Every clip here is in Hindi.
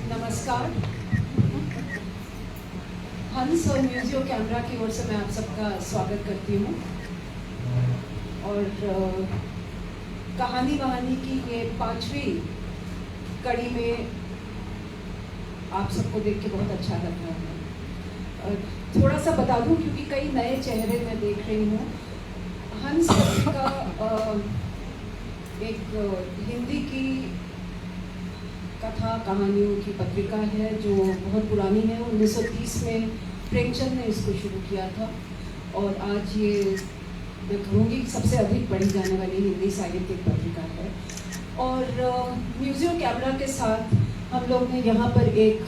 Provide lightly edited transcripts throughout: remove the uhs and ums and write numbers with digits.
नमस्कार। हंस और म्यूजियो कैमरा की ओर से मैं आप सबका स्वागत करती हूँ और कहानी बहानी की ये 5वीं कड़ी में आप सबको देख के बहुत अच्छा लग रहा है। थोड़ा सा बता दूँ क्योंकि कई नए चेहरे मैं देख रही हूँ। हंस पत्रिका एक हिंदी की कथा कहानियों की पत्रिका है जो बहुत पुरानी है। 1930 में प्रेमचंद ने इसको शुरू किया था और आज ये मैं कहूँगी सबसे अधिक पढ़ी जाने वाली हिंदी साहित्यिक पत्रिका है। और म्यूजियो कैमरा के साथ हम लोग ने यहाँ पर एक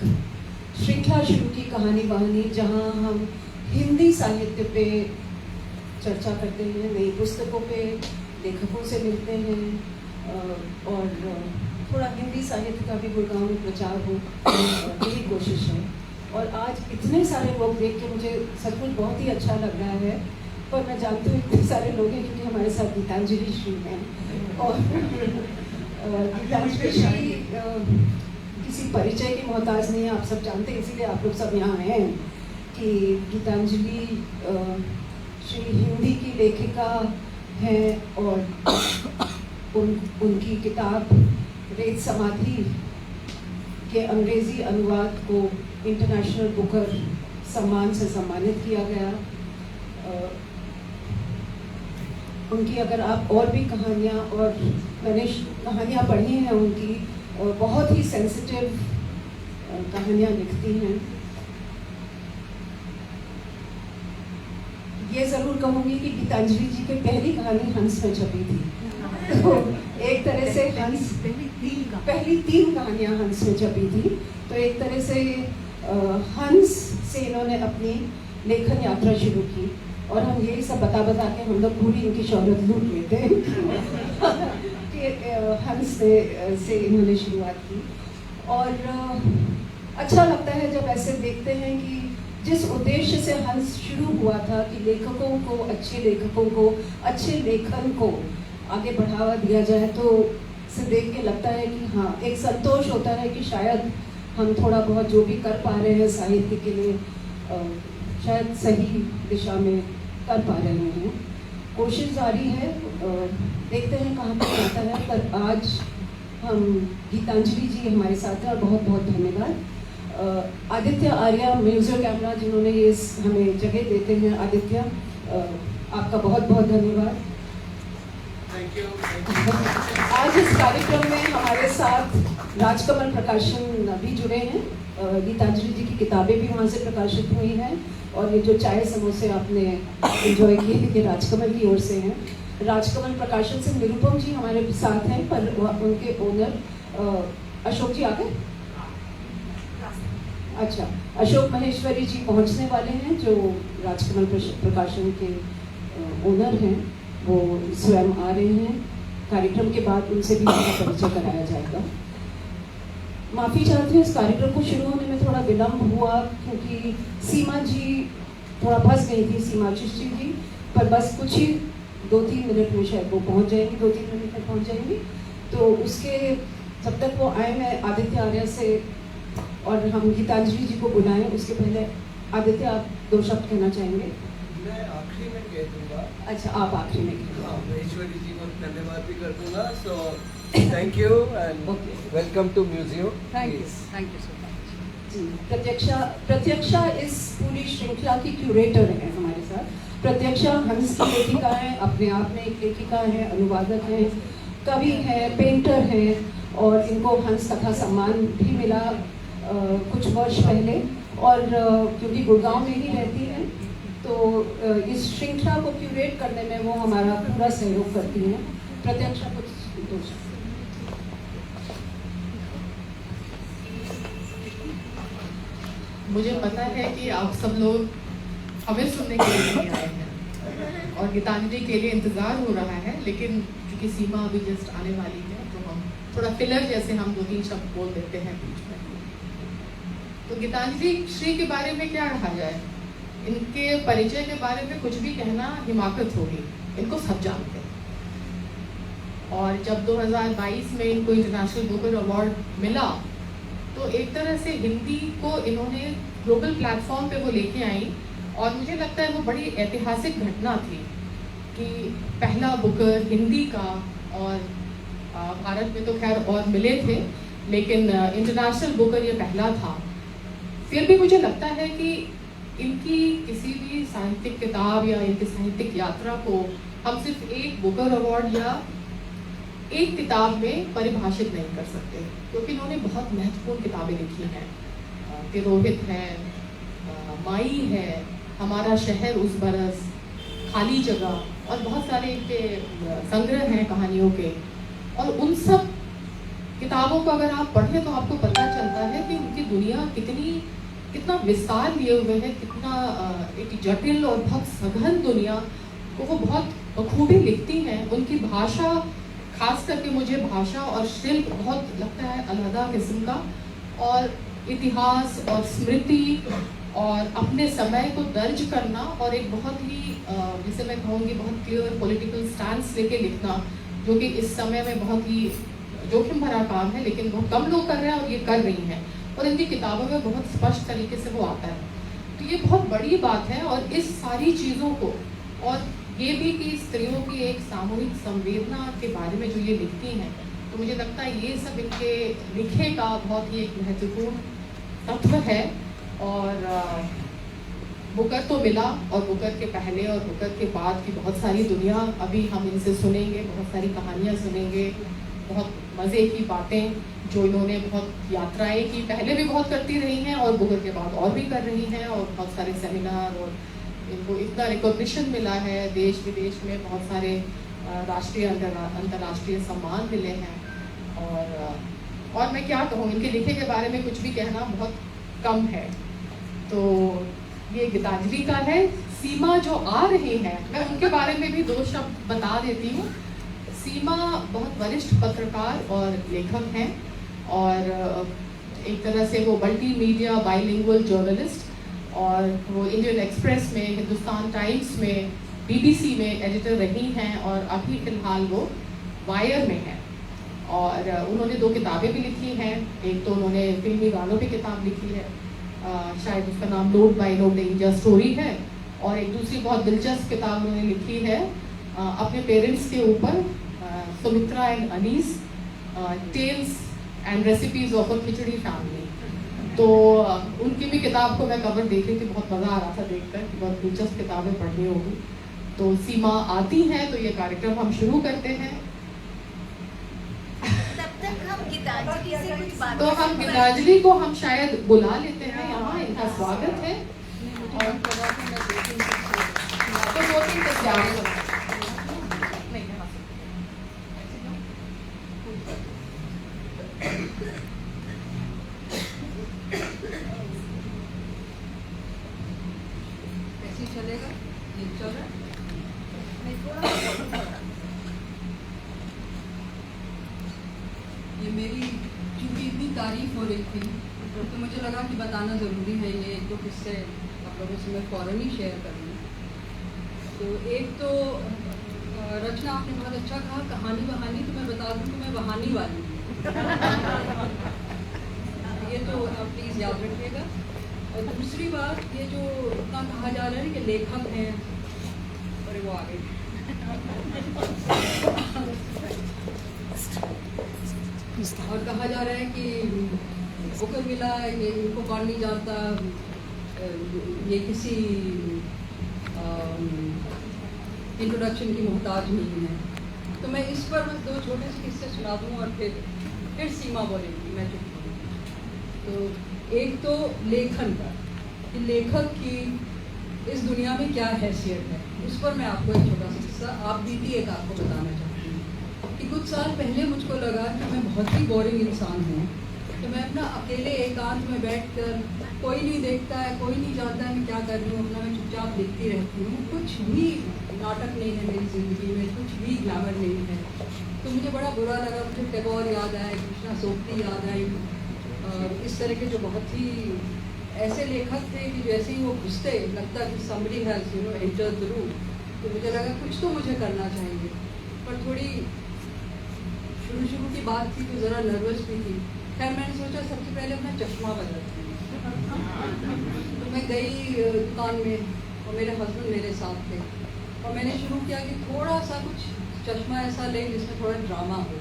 श्रृंखला शुरू की, कहानी बहानी, जहाँ हम हिंदी साहित्य पे चर्चा करते हैं, नई पुस्तकों पे लेखकों से मिलते हैं और थोड़ा हिंदी साहित्य का भी गुड़गांव में प्रचार हो, यही कोशिश है। और आज इतने सारे लोग देख के मुझे सचमुच बहुत ही अच्छा लग रहा है। पर मैं जानती हूँ इतने सारे लोग हैं क्योंकि हमारे साथ गीतांजलि श्री हैं और गीतांजलि श्री किसी परिचय की मोहताज नहीं है, आप सब जानते हैं, इसीलिए आप लोग सब यहाँ हैं कि गीतांजलि श्री हिंदी की लेखिका हैं और उनकी किताब रेत समाधि के अंग्रेजी अनुवाद को इंटरनेशनल बुकर सम्मान से सम्मानित किया गया। उनकी अगर आप और भी कहानियाँ, और मैंने कहानियाँ पढ़ी हैं उनकी, बहुत ही सेंसिटिव कहानियाँ लिखती हैं। ये ज़रूर कहूँगी कि गीतांजलि जी की पहली कहानी हंस में छपी थी। तो एक तरह से हंस पहली 3 कहानियां हंस में छपी थी। तो एक तरह से हंस से इन्होंने अपनी लेखन यात्रा शुरू की और हम यही सब बता के हम लोग पूरी इनकी शोहरत लूट लेते हैं कि हंस से इन्होंने शुरुआत की। और अच्छा लगता है जब ऐसे देखते हैं कि जिस उद्देश्य से हंस शुरू हुआ था कि लेखकों को, अच्छे लेखन को आगे बढ़ावा दिया जाए, तो से देख के लगता है कि हाँ, एक संतोष होता है कि शायद हम थोड़ा बहुत जो भी कर पा रहे हैं साहित्य के लिए शायद सही दिशा में कर पा रहे हैं। कोशिश जारी है, देखते हैं कहाँ तक जाता है। पर आज हम गीतांजलि जी हमारे साथ हैं और बहुत बहुत धन्यवाद। आदित्य आर्या म्यूजियो कैमरा जिन्होंने ये हमें जगह देते हैं, आदित्य आपका बहुत बहुत धन्यवाद। Thank you. आज इस कार्यक्रम में हमारे साथ राजकमल प्रकाशन भी जुड़े हैं। गीतांजलि जी की किताबें भी वहाँ से प्रकाशित हुई हैं और ये जो चाय समोसे आपने एंजॉय किए ये राजकमल की ओर से हैं। राजकमल प्रकाशन से निरुपम जी हमारे साथ हैं, पर उनके ओनर अशोक जी आ गए। अच्छा, अशोक महेश्वरी जी पहुँचने वाले हैं जो राजकमल प्रकाशन के ओनर हैं, वो स्वयं आ रहे हैं। कार्यक्रम के बाद उनसे भी उनका परिचय कराया जाएगा। माफ़ी चाहती हूँ, इस कार्यक्रम को शुरू होने में थोड़ा विलम्ब हुआ क्योंकि सीमा जी थोड़ा फंस गई थी, सीमा चिश्ती जी, पर बस कुछ ही 2-3 मिनट में शायद वो पहुँच जाएंगी, 2-3 मिनट में पहुँच जाएंगी। तो उसके जब तक वो आए, मैं आदित्य आर्या से और हम गीतांजलि जी को बुलाएं, उसके पहले आदित्य आप 2 शब्द कहना चाहेंगे? मैं आखिरी में कह दूंगा। अच्छा, आप आखिरी में कह। हाँ, महेश्वरी जी को धन्यवाद भी कर दूंगा। So thank you and welcome to museum. Thank you so much जी। प्रत्यक्षा इस पूरी श्रृंखला की क्यूरेटर है हमारे साथ। प्रत्यक्षा हंस की लेखिका है, अपने आप में एक लेखिका है, अनुवादक है, कवि है, पेंटर है और इनको हंस कथा सम्मान भी मिला कुछ वर्ष पहले। और क्योंकि गुड़गांव में ही रहती है तो इस श्रृंखला को क्यूरेट करने में वो हमारा पूरा सहयोग करती हैं। प्रत्यक्षा कुछ 2 शब्द। मुझे पता है कि आप सब लोग हमें सुनने के लिए नहीं आए हैं और गीतांजलि के लिए इंतज़ार हो रहा है, लेकिन क्योंकि सीमा अभी जस्ट आने वाली है तो हम थोड़ा फिलर जैसे हम 2-3 शब्द बोल देते हैं बीच में। तो गीतांजलि श्री के बारे में क्या कहा जाए, इनके परिचय के बारे में कुछ भी कहना हिमाकत होगी, इनको सब जानते हैं। और जब 2022 में इनको इंटरनेशनल बुकर अवार्ड मिला तो एक तरह से हिंदी को इन्होंने ग्लोबल प्लेटफॉर्म पे वो लेके आई। और मुझे लगता है वो बड़ी ऐतिहासिक घटना थी कि पहला बुकर हिंदी का, और भारत में तो खैर और मिले थे लेकिन इंटरनेशनल बुकर ये पहला था। फिर भी मुझे लगता है कि इनकी किसी भी साहित्यिक किताब या इनकी साहित्यिक यात्रा को हम सिर्फ एक बुकर अवार्ड या एक किताब में परिभाषित नहीं कर सकते, क्योंकि इन्होंने बहुत महत्वपूर्ण किताबें लिखी हैं। तिरोहित है, माई है, हमारा शहर उस बरस, खाली जगह और बहुत सारे इनके संग्रह हैं कहानियों के। और उन सब किताबों को अगर आप पढ़ें तो आपको पता चलता है कि उनकी दुनिया कितना विस्तार लिए हुए है, कितना एक जटिल और बहुत सघन दुनिया को वो बहुत बखूबी लिखती हैं। उनकी भाषा, खास करके मुझे भाषा और शिल्प बहुत लगता है अलग किस्म का, और इतिहास और स्मृति और अपने समय को दर्ज करना और एक बहुत ही जिसे मैं कहूँगी बहुत क्लियर पॉलिटिकल स्टैंड लेके लिखना, जो कि इस समय में बहुत ही जोखिम भरा काम है, लेकिन बहुत कम लोग कर रहे हैं और ये कर रही हैं, और इनकी किताबों में बहुत स्पष्ट तरीके से वो आता है। तो ये बहुत बड़ी बात है। और इस सारी चीज़ों को, और ये भी कि स्त्रियों की एक सामूहिक संवेदना के बारे में जो ये लिखती हैं, तो मुझे लगता है ये सब इनके लिखे का बहुत ही एक महत्वपूर्ण तत्व है। और बुकर तो मिला, और बुकर के पहले और बुकर के बाद की बहुत सारी दुनिया अभी हम इनसे सुनेंगे, बहुत सारी कहानियाँ सुनेंगे, बहुत मज़े की बातें जो इन्होंने बहुत यात्राएं की, पहले भी बहुत करती रही हैं और बुकर के बाद और भी कर रही हैं, और बहुत सारे सेमिनार, और इनको इतना रिकॉग्निशन मिला है देश विदेश में, बहुत सारे राष्ट्रीय अंतर्राष्ट्रीय सम्मान मिले हैं। और मैं क्या कहूँ, इनके लिखे के बारे में कुछ भी कहना बहुत कम है। तो ये गीतांजलि का है। सीमा जो आ रही है, मैं उनके बारे में भी 2 शब्द बता देती हूँ। सीमा बहुत वरिष्ठ पत्रकार और लेखक हैं, और एक तरह से वो मल्टीमीडिया बाइलिंगुअल जर्नलिस्ट, और वो इंडियन एक्सप्रेस में, हिंदुस्तान टाइम्स में, BBC में एडिटर रही हैं, और अभी फ़िलहाल वो वायर में हैं। और उन्होंने 2 किताबें भी लिखी हैं। एक तो उन्होंने फिल्मी गानों पे किताब लिखी है, शायद उसका नाम note by note India story है, और एक दूसरी बहुत दिलचस्प किताब उन्होंने लिखी है अपने पेरेंट्स के ऊपर, Sumitra and Anees, tales and recipes of a khichdi family. तो उनकी भी किताब को मैं कवर देख रही थी, बहुत मज़ा आ रहा था देखकर कि बहुत दिलचस्प किताबें पढ़नी होगी। तो सीमा आती हैं तो ये कार्यक्रम हम शुरू करते हैं। तो हम गीतांजलि को हम शायद बुला लेते हैं यहाँ, इनका स्वागत है। और तो 2-3 तैयार चलेगा, ये चल रहा है। ये मेरी क्योंकि इतनी तारीफ हो रही थी तो मुझे लगा कि बताना ज़रूरी है। ये 1-2 किस्से आप लोगों से मैं फ़ौरन ही शेयर करूँगी। तो एक तो रचना आपने बहुत अच्छा कहा, कहानी बहानी, तो मैं बता दूँ कि मैं बहानी वाली हूँ। ये तो आप प्लीज़ याद रखिएगा। और दूसरी बात, ये जो इतना कहा जा रहा है कि लेखक हैं, अरे वो आगे और कहा जा रहा है कि बुकर मिला, ये इनको कौन नहीं जानता, ये किसी इंट्रोडक्शन की मोहताज नहीं है। तो मैं इस पर बस 2 छोटे से किस्से सुना दूँ और फिर सीमा बोलेंगी, मैं चुप हूँ। तो एक तो लेखन का, कि लेखक की इस दुनिया में क्या हैसियत है, उस पर मैं आपको एक छोटा सा किस्सा आप बीती एक आपको बताना चाहती हूँ। कि कुछ साल पहले मुझको लगा कि मैं बहुत ही बोरिंग इंसान हूँ, तो मैं अपना अकेले एकांत में बैठकर, कोई नहीं देखता है, कोई नहीं जानता है मैं क्या कर रही हूँ, अपना मैं चुपचाप लिखती रहती हूँ, कुछ भी नाटक नहीं है मेरी ज़िंदगी में, कुछ भी ग्लैमर नहीं है। तो मुझे बड़ा बुरा लगा, मुझे टैगोर याद आए, कृष्णा सोपती याद आई, इस तरह के जो बहुत ही ऐसे लेखक थे कि जैसे ही वो घुसते लगता कि somebody has entered the room. तो मुझे लगा कुछ तो मुझे करना चाहिए, पर थोड़ी शुरू की बात थी तो ज़रा नर्वस भी थी। खैर मैंने सोचा सबसे पहले अपना चश्मा बदलती हूँ। तो मैं गई दुकान में और मेरे हस्बैंड मेरे साथ थे और मैंने शुरू किया कि थोड़ा सा कुछ चश्मा ऐसा लें जिसमें थोड़ा ड्रामा हो।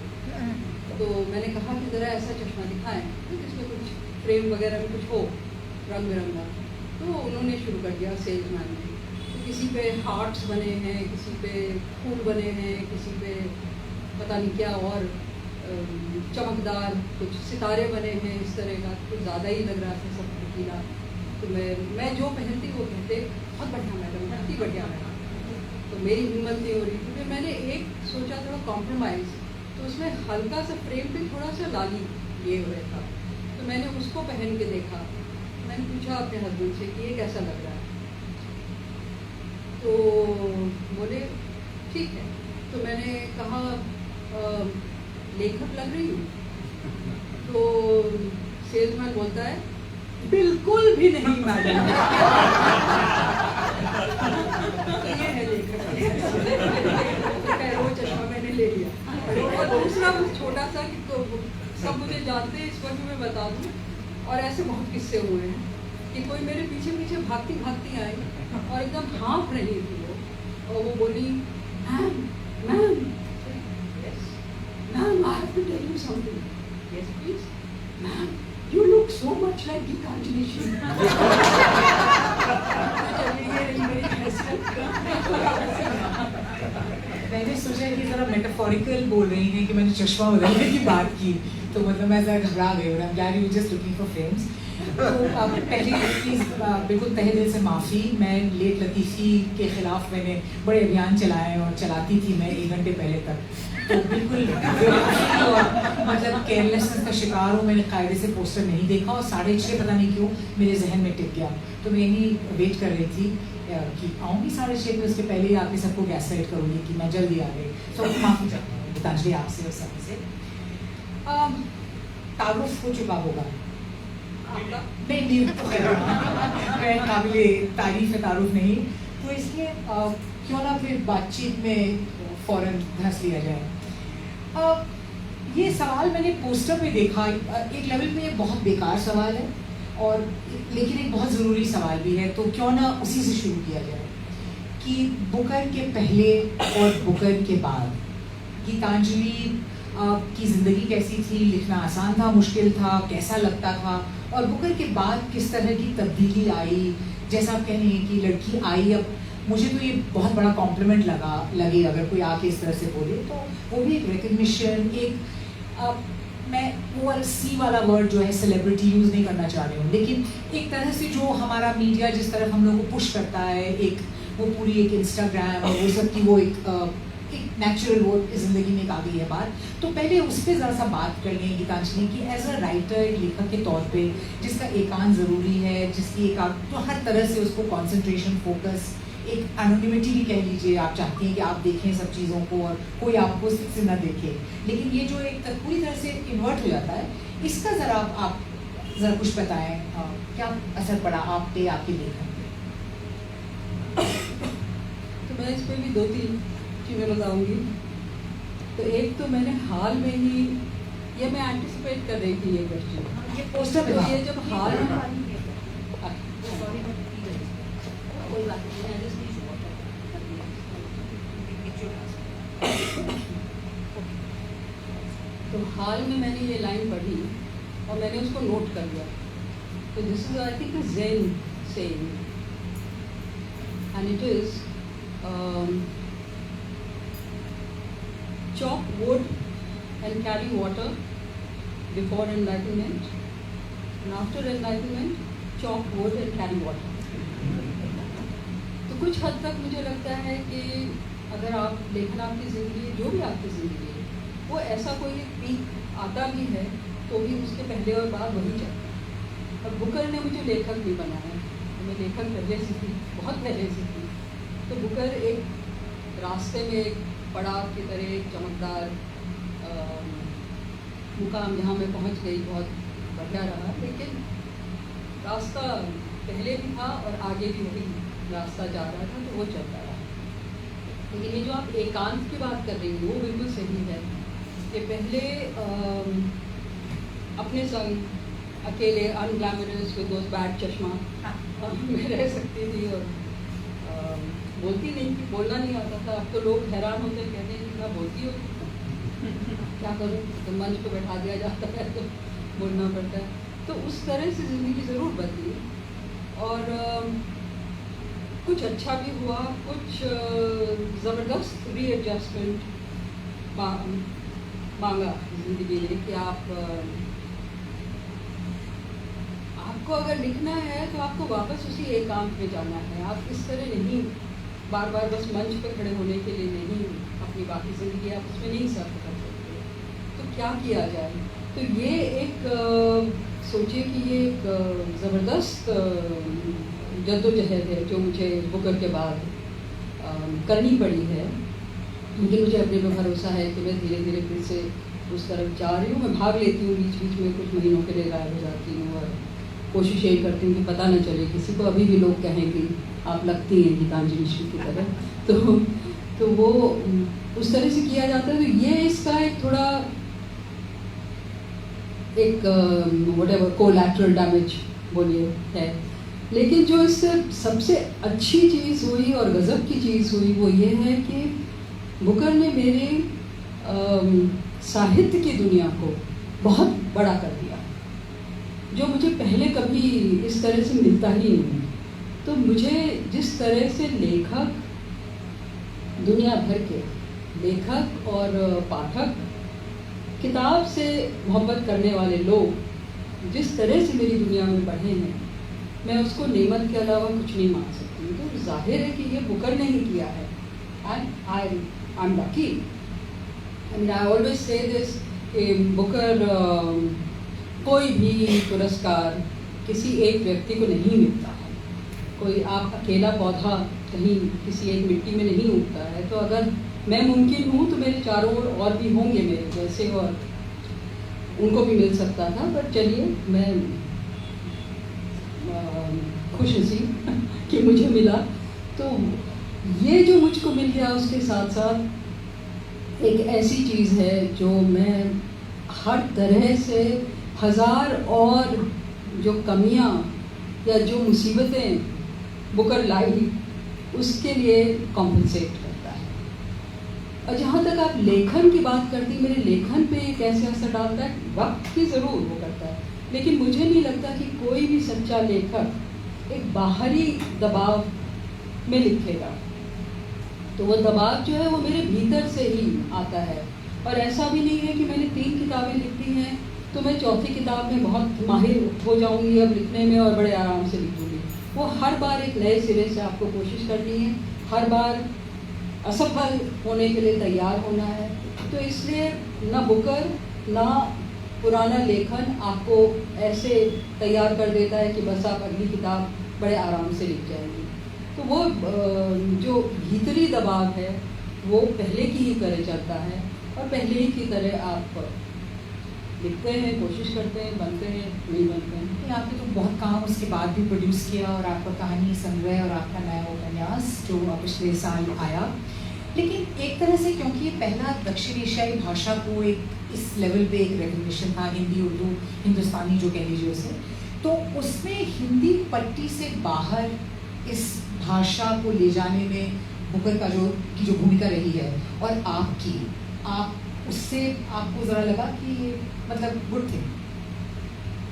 तो मैंने कहा कि ज़रा ऐसा चश्मा दिखाएं जिसमें कुछ फ्रेम वगैरह में कुछ हो रंग बिरंगा। तो उन्होंने शुरू कर दिया सेल्समैन ने। तो किसी पे हार्ट्स बने हैं, किसी पे फूल बने हैं, किसी पे पता नहीं क्या और चमकदार कुछ सितारे बने हैं, इस तरह का कुछ ज़्यादा ही लग रहा था सब कीला। तो मैं जो पहनती वो कहते बहुत बढ़िया मैडम, बहुत बढ़िया मैडम। तो मेरी हिम्मत नहीं हो रही थी। फिर मैंने एक सोचा थोड़ा कॉम्प्रोमाइज़, तो उसमें हल्का सा फ्रेम पे थोड़ा सा लाली लिए हुए था। तो मैंने उसको पहन के देखा। मैंने पूछा अपने हस्बैंड से कि ये कैसा लग रहा है। तो बोले ठीक है। तो मैंने कहा लेखक लग रही हूँ? तो सेल्समैन बोलता है बिल्कुल भी नहीं मैडम। ये है लेखक। वो चश्मा मैंने ले लिया। और दूसरा छोटा सा कि तो सब मुझे जानते हैं, इस वक्त मैं बता दूँ। और ऐसे बहुत किस्से हुए हैं कि कोई मेरे पीछे पीछे भागती भागती आई और एकदम हाँफ रही थी वो, और वो बोली ma'am ma'am ma'am I have to tell you something. Yes please ma'am you look so much like Gitanjali. मैंने सोचा कि जरा मेटाफोरिकल बोल रही हैं कि मैंने चश्मा बदलने की बात की, तो मतलब मैं ज़रा घबरा गई। और glad you just looking for frames. तो पहली चीज़ बिल्कुल तहे दिल से माफ़ी। मैं लेट लतीफ़ी के ख़िलाफ़ मैंने बड़े अभियान चलाए और चलाती थी मैं 1 घंटे पहले तक। तो बिल्कुल और मतलब केयरलेसनेस का शिकार हूँ। मैंने कायदे से पोस्टर नहीं देखा और 6:30 पता नहीं क्यों मेरे जहन में टिक गया। तो मैं यही वेट कर रही थी कि आऊँगी 6:30 में, उसके पहले ही आके सबको गैस सेट करूँगी कि मैं जल्दी आ गई। तो माफ़ी चाहती हूँ गीतांजलि आपसे और सभी से। तारुफ हो चुका होगा नहीं तो मैं काबिले तारीफ है तारुफ नहीं, तो इसलिए क्यों ना फिर बातचीत में फ़ौरन धंस लिया जाए। ये सवाल मैंने पोस्टर पे देखा। एक लेवल पे ये बहुत बेकार सवाल है और लेकिन एक बहुत ज़रूरी सवाल भी है, तो क्यों ना उसी से शुरू किया जाए कि बुकर के पहले और बुकर के बाद गीतांजलि की ज़िंदगी कैसी थी, लिखना आसान था, मुश्किल था, कैसा लगता था, और बुकर के बाद किस तरह की तब्दीली आई। जैसा आप कह रही हैं कि लड़की आई, अब मुझे तो ये बहुत बड़ा कॉम्प्लीमेंट लगे अगर कोई आके इस तरह से बोले, तो वो भी एक रिकग्निशन, एक मैं वो वाला सी वाला वर्ड जो है सेलिब्रिटी यूज़ नहीं करना चाह रही हूँ, लेकिन एक तरह से जो हमारा मीडिया जिस तरफ हम लोग को पुश करता है, एक वो पूरी एक इंस्टाग्राम और वो सब की वो एक नेचुरल वो ज़िंदगी में आ गई है बात। तो पहले उस पर ज़रा सा बात कर लें गीतांजलि की एज अ राइटर, लेखक के तौर पे, जिसका एकांत ज़रूरी है, जिसकी एक तो हर तरह से उसको कंसंट्रेशन, फोकस, एक एनोनिमिटी भी कह लीजिए, आप चाहती हैं कि आप देखें सब चीज़ों को और कोई आपको से न देखे, लेकिन ये जो एक पूरी तरह से इन्वर्ट हो जाता है, इसका ज़रा आप ज़रा कुछ बताएं, क्या असर पड़ा आप पे, आपके लेखन पे? तो मैं इस पर भी 2-3 चीज़ें बताऊंगी। तो एक तो मैंने हाल में ही, ये मैं एंटिसिपेट कर रही थी ये क्वेश्चन, ये पोस्टर पे तो ये जब हाल तो हाल में मैंने ये लाइन पढ़ी और मैंने उसको नोट कर लिया। तो this is I think a Zen saying and it is chop wood and carry water before enlightenment, and after enlightenment chop wood and carry water. तो कुछ हद तक मुझे लगता है कि अगर आप लेखन आपकी ज़िंदगी, जो भी आपकी ज़िंदगी है, वो ऐसा कोई एक पीक आता भी है तो भी उसके पहले और बाद वही चलता है। और बुकर ने मुझे लेखक नहीं बनाया, मैं लेखक पहले से थी, बहुत पहले से थी। तो बुकर एक रास्ते में एक पड़ाव की तरह एक चमकदार मुकाम जहाँ मैं पहुँच गई, बहुत बढ़िया रहा, लेकिन रास्ता पहले भी था और आगे भी वही रास्ता जा रहा था, तो वो चलता रहा। लेकिन ये जो आप एकांत की बात कर रही हो वो बिल्कुल सही है कि पहले अपने संग अकेले अनग्लैमरस विद दोस बैड चश्मा मैं रह सकती थी और बोलती नहीं थी, बोलना नहीं आता था। अब तो लोग हैरान होते कहते हैं क्या बोलती हो, क्या करूँ, तो मंच पे बैठा दिया जाता है तो बोलना पड़ता है। तो उस तरह से ज़िंदगी ज़रूर बदली और कुछ अच्छा भी हुआ, कुछ ज़बरदस्त रीएडजस्टमेंट मांगा ज़िंदगी ने कि आपको अगर लिखना है तो आपको वापस उसी एकांत में जाना है। आप इस तरह नहीं बार बार बस मंच पर खड़े होने के लिए नहीं, अपनी बाकी ज़िंदगी आप उसमें नहीं सर्व कर सकते। तो क्या किया जाए, तो ये एक सोचिए कि ये एक ज़बरदस्त जद्दोजहद है जो मुझे बुकर के बाद करनी पड़ी है। लेकिन मुझे अपने पे भरोसा है कि मैं धीरे धीरे फिर से उस तरफ जा रही हूँ। मैं भाग लेती हूँ बीच बीच में, कुछ महीनों के लिए गायब हो जाती हूँ और कोशिश यही करती हूँ कि पता न चले किसी को। अभी भी लोग कहें कि आप लगती हैं गीतांजलि श्री की तरह, तो वो उस तरह से किया जाता है। तो ये इसका एक थोड़ा एक व्हाटएवर कोलैटरल डैमेज बोलिए है। लेकिन जो इससे सबसे अच्छी चीज़ हुई और गज़ब की चीज़ हुई वो ये है कि बुकर ने मेरे साहित्य की दुनिया को बहुत बड़ा कर दिया, जो मुझे पहले कभी इस तरह से मिलता ही नहीं। तो मुझे जिस तरह से लेखक, दुनिया भर के लेखक और पाठक, किताब से मोहब्बत करने वाले लोग जिस तरह से मेरी दुनिया में बढ़े हैं, मैं उसको नेमत के अलावा कुछ नहीं मान सकती। तो जाहिर है कि ये बुकर ने ही किया है and I am lucky. I always say this, Booker कोई भी पुरस्कार किसी एक व्यक्ति को नहीं मिलता है। कोई आप अकेला पौधा कहीं किसी एक मिट्टी में नहीं उगता है। तो अगर मैं मुमकिन हूँ तो मेरे चारों ओर और भी होंगे मेरे जैसे, और उनको भी मिल सकता था। पर चलिए, मैं खुश नसीब कि मुझे मिला। तो ये जो मुझको मिल गया उसके साथ साथ एक ऐसी चीज़ है जो मैं हर तरह से हज़ार और जो कमियां या जो मुसीबतें बुकर लाई उसके लिए कॉम्पनसेट करता है। और जहाँ तक आप लेखन की बात करती, मेरे लेखन पे ये कैसे असर डालता है, वक्त की ज़रूर वो करता है। लेकिन मुझे नहीं लगता कि कोई भी सच्चा लेखक एक बाहरी दबाव में लिखेगा। तो वो दबाव जो है वो मेरे भीतर से ही आता है। और ऐसा भी नहीं है कि मैंने 3 किताबें लिखी हैं तो मैं चौथी किताब में बहुत माहिर हो जाऊंगी अब लिखने में और बड़े आराम से लिखूंगी। वो हर बार एक नए सिरे से आपको कोशिश करनी है, हर बार असफल होने के लिए तैयार होना है। तो इसलिए ना बुकर ना पुराना लेखन आपको ऐसे तैयार कर देता है कि बस आप अगली किताब बड़े आराम से लिख जाएंगी। तो वो जो भीतरी दबाव है वो पहले की ही तरह चलता है और पहले ही की तरह आप लिखते हैं, कोशिश करते हैं, बनते हैं, नहीं बनते हैं। आपने तो बहुत काम उसके बाद भी प्रोड्यूस किया और आपका कहानी संग्रह और आपका नया उपन्यास जो पिछले साल आया। लेकिन एक तरह से क्योंकि ये पहला दक्षिण एशियाई भाषा को एक इस लेवल पे एक रिकग्निशन था, हिंदी, उर्दू, हिंदुस्तानी जो कह लीजिए उसे, तो उसमें हिंदी पट्टी से बाहर इस भाषा को ले जाने में बुकर का जो भूमिका रही है और आप उससे आपको ज़रा लगा कि मतलब गुड थे?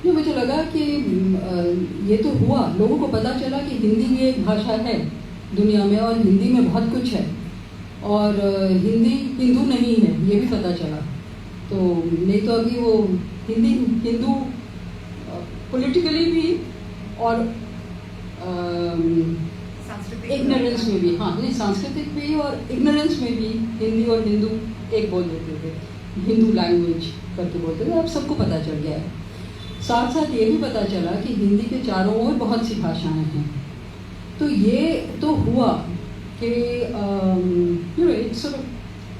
नहीं, मुझे लगा कि ये तो हुआ, लोगों को पता चला कि हिंदी भी एक भाषा है दुनिया में और हिंदी में बहुत कुछ है और हिंदी हिंदू नहीं है ये भी पता चला। तो नहीं तो अभी वो हिंदू पॉलिटिकली भी और इग्नोरेंस में भी, हाँ नहीं सांस्कृतिक भी और इग्नोरेंस में भी हिंदी और हिंदू एक बोल देते थे, हिंदू लैंग्वेज करके बोलते थे। अब सबको पता चल गया है। साथ साथ ये भी पता चला कि हिंदी के चारों ओर बहुत सी भाषाएं हैं। तो ये तो हुआ कि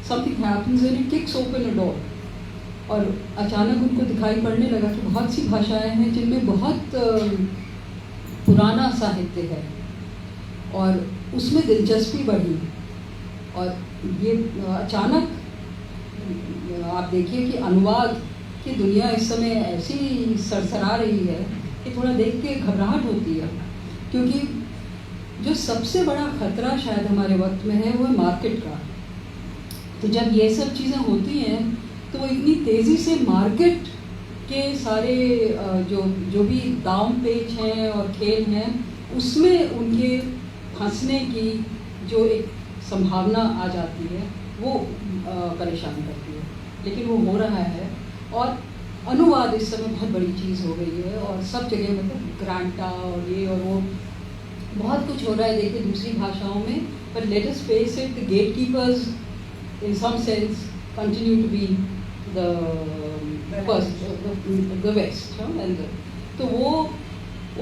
something happens when it kicks open a door, और अचानक उनको दिखाई पड़ने लगा कि बहुत सी भाषाएं हैं जिनमें बहुत पुराना साहित्य है और उसमें दिलचस्पी बढ़ी। और ये अचानक आप देखिए कि अनुवाद की दुनिया इस समय ऐसी सरसरा रही है कि थोड़ा देख के घबराहट होती है, क्योंकि जो सबसे बड़ा खतरा शायद हमारे वक्त में है वो है मार्केट का। तो जब ये सब चीज़ें होती हैं तो वो इतनी तेज़ी से मार्केट के सारे जो भी दांव पेच हैं और खेल हैं उसमें उनके फंसने की जो एक संभावना आ जाती है वो परेशान करती है। लेकिन वो हो रहा है और अनुवाद इस समय बहुत बड़ी चीज़ हो गई है और सब जगह मतलब ग्रांटा और ये और वो बहुत कुछ हो रहा है देखिए दूसरी भाषाओं में। But let us face it, the gatekeepers in some sense continue to be the West and तो वो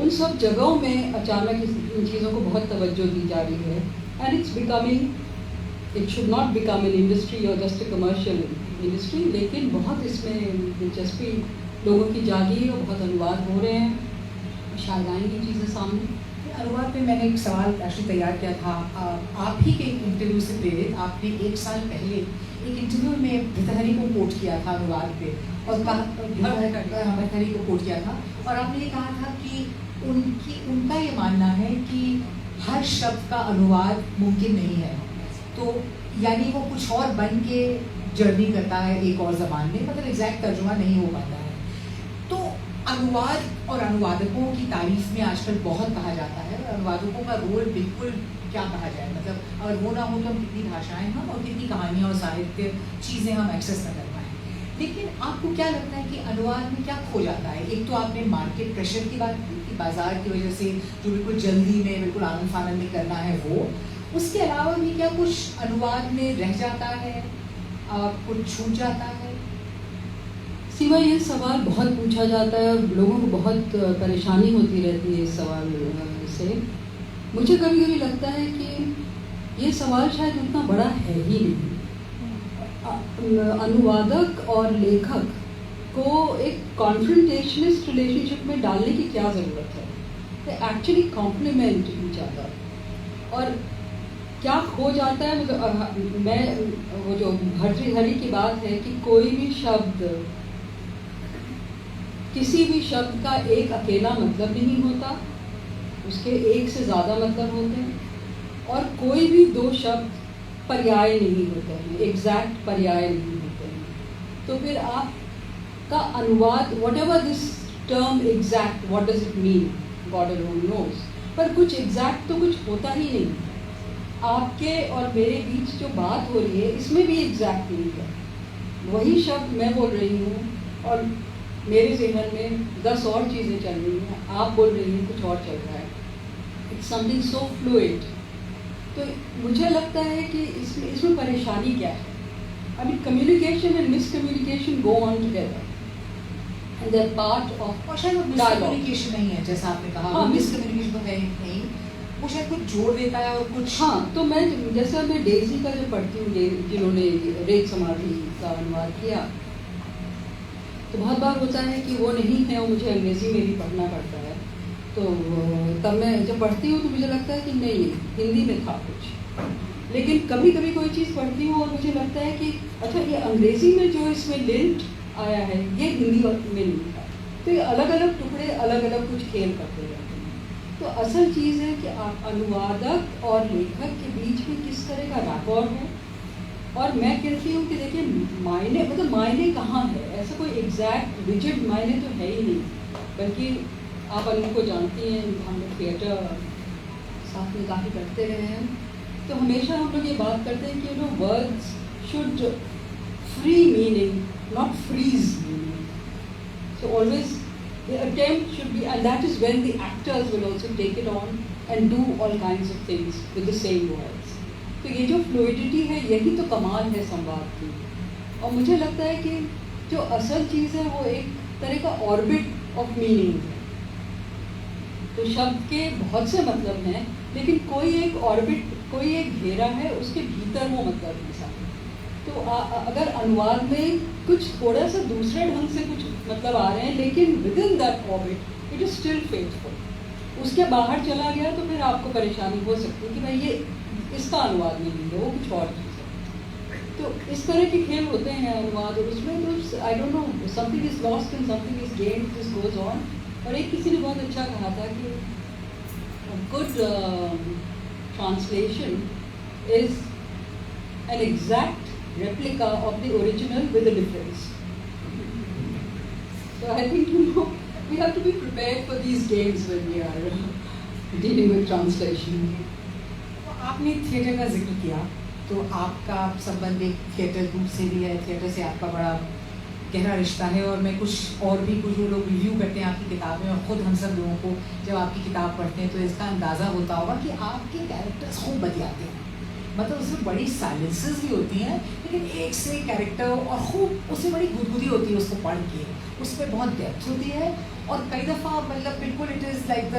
उन सब जगहों में अचानक इन चीज़ों को बहुत तवज्जो दी जा रही है and it's becoming, it should not become an industry और जस्ट ए कमर्शियल इंडस्ट्री, लेकिन बहुत इसमें दिलचस्पी लोगों की जागी और बहुत अनुवाद हो रहे हैं, शायद आएंगी चीज़ें सामने। अनुवाद में मैंने एक सवाल एक्चुअली तैयार किया था आप ही के इंटरव्यू से प्रेरित। आपने 1 साल पहले एक इंटरव्यू में भर्तृहरि को कोट किया था अनुवाद पे और भर्तृहरि को कोट किया था और आपने ये कहा था कि उनका ये मानना है कि हर शब्द का अनुवाद मुमकिन नहीं है, तो यानी वो कुछ और बन के जर्नी करता है एक और ज़बान में, मतलब एग्जैक्ट तर्जुमा नहीं हो पाता है। तो अनुवाद और अनुवादकों की तारीफ में आजकल बहुत कहा जाता है, अनुवादकों का रोल बिल्कुल क्या कहा जाए, मतलब अगर वो ना हो तो हम कितनी भाषाएं हम और कितनी कहानियाँ और साहित्य चीज़ें हम एक्सेस न कर पाएँ। लेकिन आपको क्या लगता है कि अनुवाद में क्या खो जाता है? एक तो आपने मार्केट प्रेशर की बात की कि बाजार की वजह से जो बिल्कुल जल्दी में बिल्कुल आनंद फानंद में करना है वो, उसके अलावा भी क्या कुछ अनुवाद में रह जाता है, कुछ छूट जाता है? सीमा, ये सवाल बहुत पूछा जाता है और लोगों को बहुत परेशानी होती रहती है इस सवाल से। मुझे कभी कभी लगता है कि ये सवाल शायद उतना बड़ा है ही नहीं। अनुवादक और लेखक को एक कॉन्फ्रंटेशनिस्ट रिलेशनशिप में डालने की क्या ज़रूरत है? तो एक्चुअली कॉम्प्लीमेंट ईच अदर। और क्या खो जाता है, मतलब मैं वो जो भर्तृहरि की बात है कि कोई भी शब्द, किसी भी शब्द का एक अकेला मतलब नहीं होता, उसके एक से ज़्यादा मतलब होते हैं और कोई भी 2 शब्द पर्याय नहीं होते हैं, एग्जैक्ट पर्याय नहीं होते हैं। तो फिर आपका अनुवाद, whatever this term exact, what does it mean, God alone knows, पर कुछ एग्जैक्ट तो कुछ होता ही नहीं। आपके और मेरे बीच जो बात हो रही है इसमें भी एग्जैक्ट नहीं है। वही शब्द मैं बोल रही हूँ और मेरे ज़हन में 10 और चीज़ें चल रही हैं, आप बोल रही हैं कुछ और चल रहा है। It's something so fluid. तो मुझे लगता है कि इसमें परेशानी क्या है? I mean communication and miscommunication go on together and they are part of. और शायद वो मिसकम्युनिकेशन नहीं है जैसा आपने कहा, हाँ, मिसकम्युनिकेशन तो है नहीं, वो शायद कुछ जोड़ देता है और कुछ। हाँ, तो मैं जैसा मैं डेजी का जो पढ़ती हूँ, जिन्होंने रेत समाधि का अनुवाद किया, तो बहुत बार होता है कि वो नहीं है और मुझे अंग्रेज़ी में भी पढ़ना पड़ता है। तो तब मैं जब पढ़ती हूँ तो मुझे लगता है कि नहीं, हिंदी में था कुछ। लेकिन कभी कभी कोई चीज़ पढ़ती हूँ और मुझे लगता है कि अच्छा, ये अंग्रेज़ी में जो इसमें लिंट आया है ये हिंदी में नहीं था। तो ये अलग अलग टुकड़े अलग अलग कुछ खेल करते रहते हैं। तो असल चीज़ है कि आप अनुवादक और लेखक के बीच में किस तरह का रैपॉर्ट है। और मैं कहती हूँ कि देखिए, मायने मतलब मायने कहाँ है? ऐसा कोई एग्जैक्ट रिजिड मायने तो है ही नहीं, बल्कि आप अनु को जानती हैं, हम लोग थिएटर साथ में काफ़ी करते रहे हैं, तो हमेशा हम लोग ये बात करते हैं कि words should free meaning, not freeze meaning. So always the attempt should be, and that is when the actors will also take it on and do all kinds of things with the same words. तो ये जो फ्लूइडिटी है यही तो कमाल है संवाद की। और मुझे लगता है कि जो असल चीज़ है वो एक तरह का ऑर्बिट ऑफ मीनिंग है। तो शब्द के बहुत से मतलब हैं, लेकिन कोई एक ऑर्बिट, कोई एक घेरा है, उसके भीतर वो मतलब है सारे। तो अगर अनुवाद में कुछ थोड़ा सा दूसरे ढंग से कुछ मतलब आ रहे हैं, लेकिन with in that orbit it is still faithful. उसके बाहर चला गया तो फिर आपको परेशानी हो सकती है कि भाई ये इसका अनुवाद नहीं है, वो कुछ और चीज़ है। तो इस तरह के खेल होते हैं अनुवाद, और उसमें तो आई don't no, something is lost and something is gained, this goes on. और एक किसी ने बहुत अच्छा कहा था कि good translation is an exact replica of the original with a difference. So I think, you know, we have to be prepared for these games when we are dealing with translation. आपने थिएटर का जिक्र किया, तो आपका संबंध एक थिएटर ग्रुप से भी है, थिएटर से आपका बड़ा गहरा रिश्ता है। और मैं कुछ और भी कुछ जो लोग रिव्यू करते हैं आपकी किताब में, और ख़ुद हम सब लोगों को जब आपकी किताब पढ़ते हैं तो इसका अंदाज़ा होता होगा कि आपके कैरेक्टर्स खूब बतियाते हैं, मतलब उसमें बड़ी साइलेंसेस भी होती हैं, लेकिन एक से कैरेक्टर और खूब उसमें बड़ी गुदगुदी होती है उसको पढ़ के, उसमें बहुत डेप्थ होती है। और कई दफ़ा मतलब बिल्कुल it is like the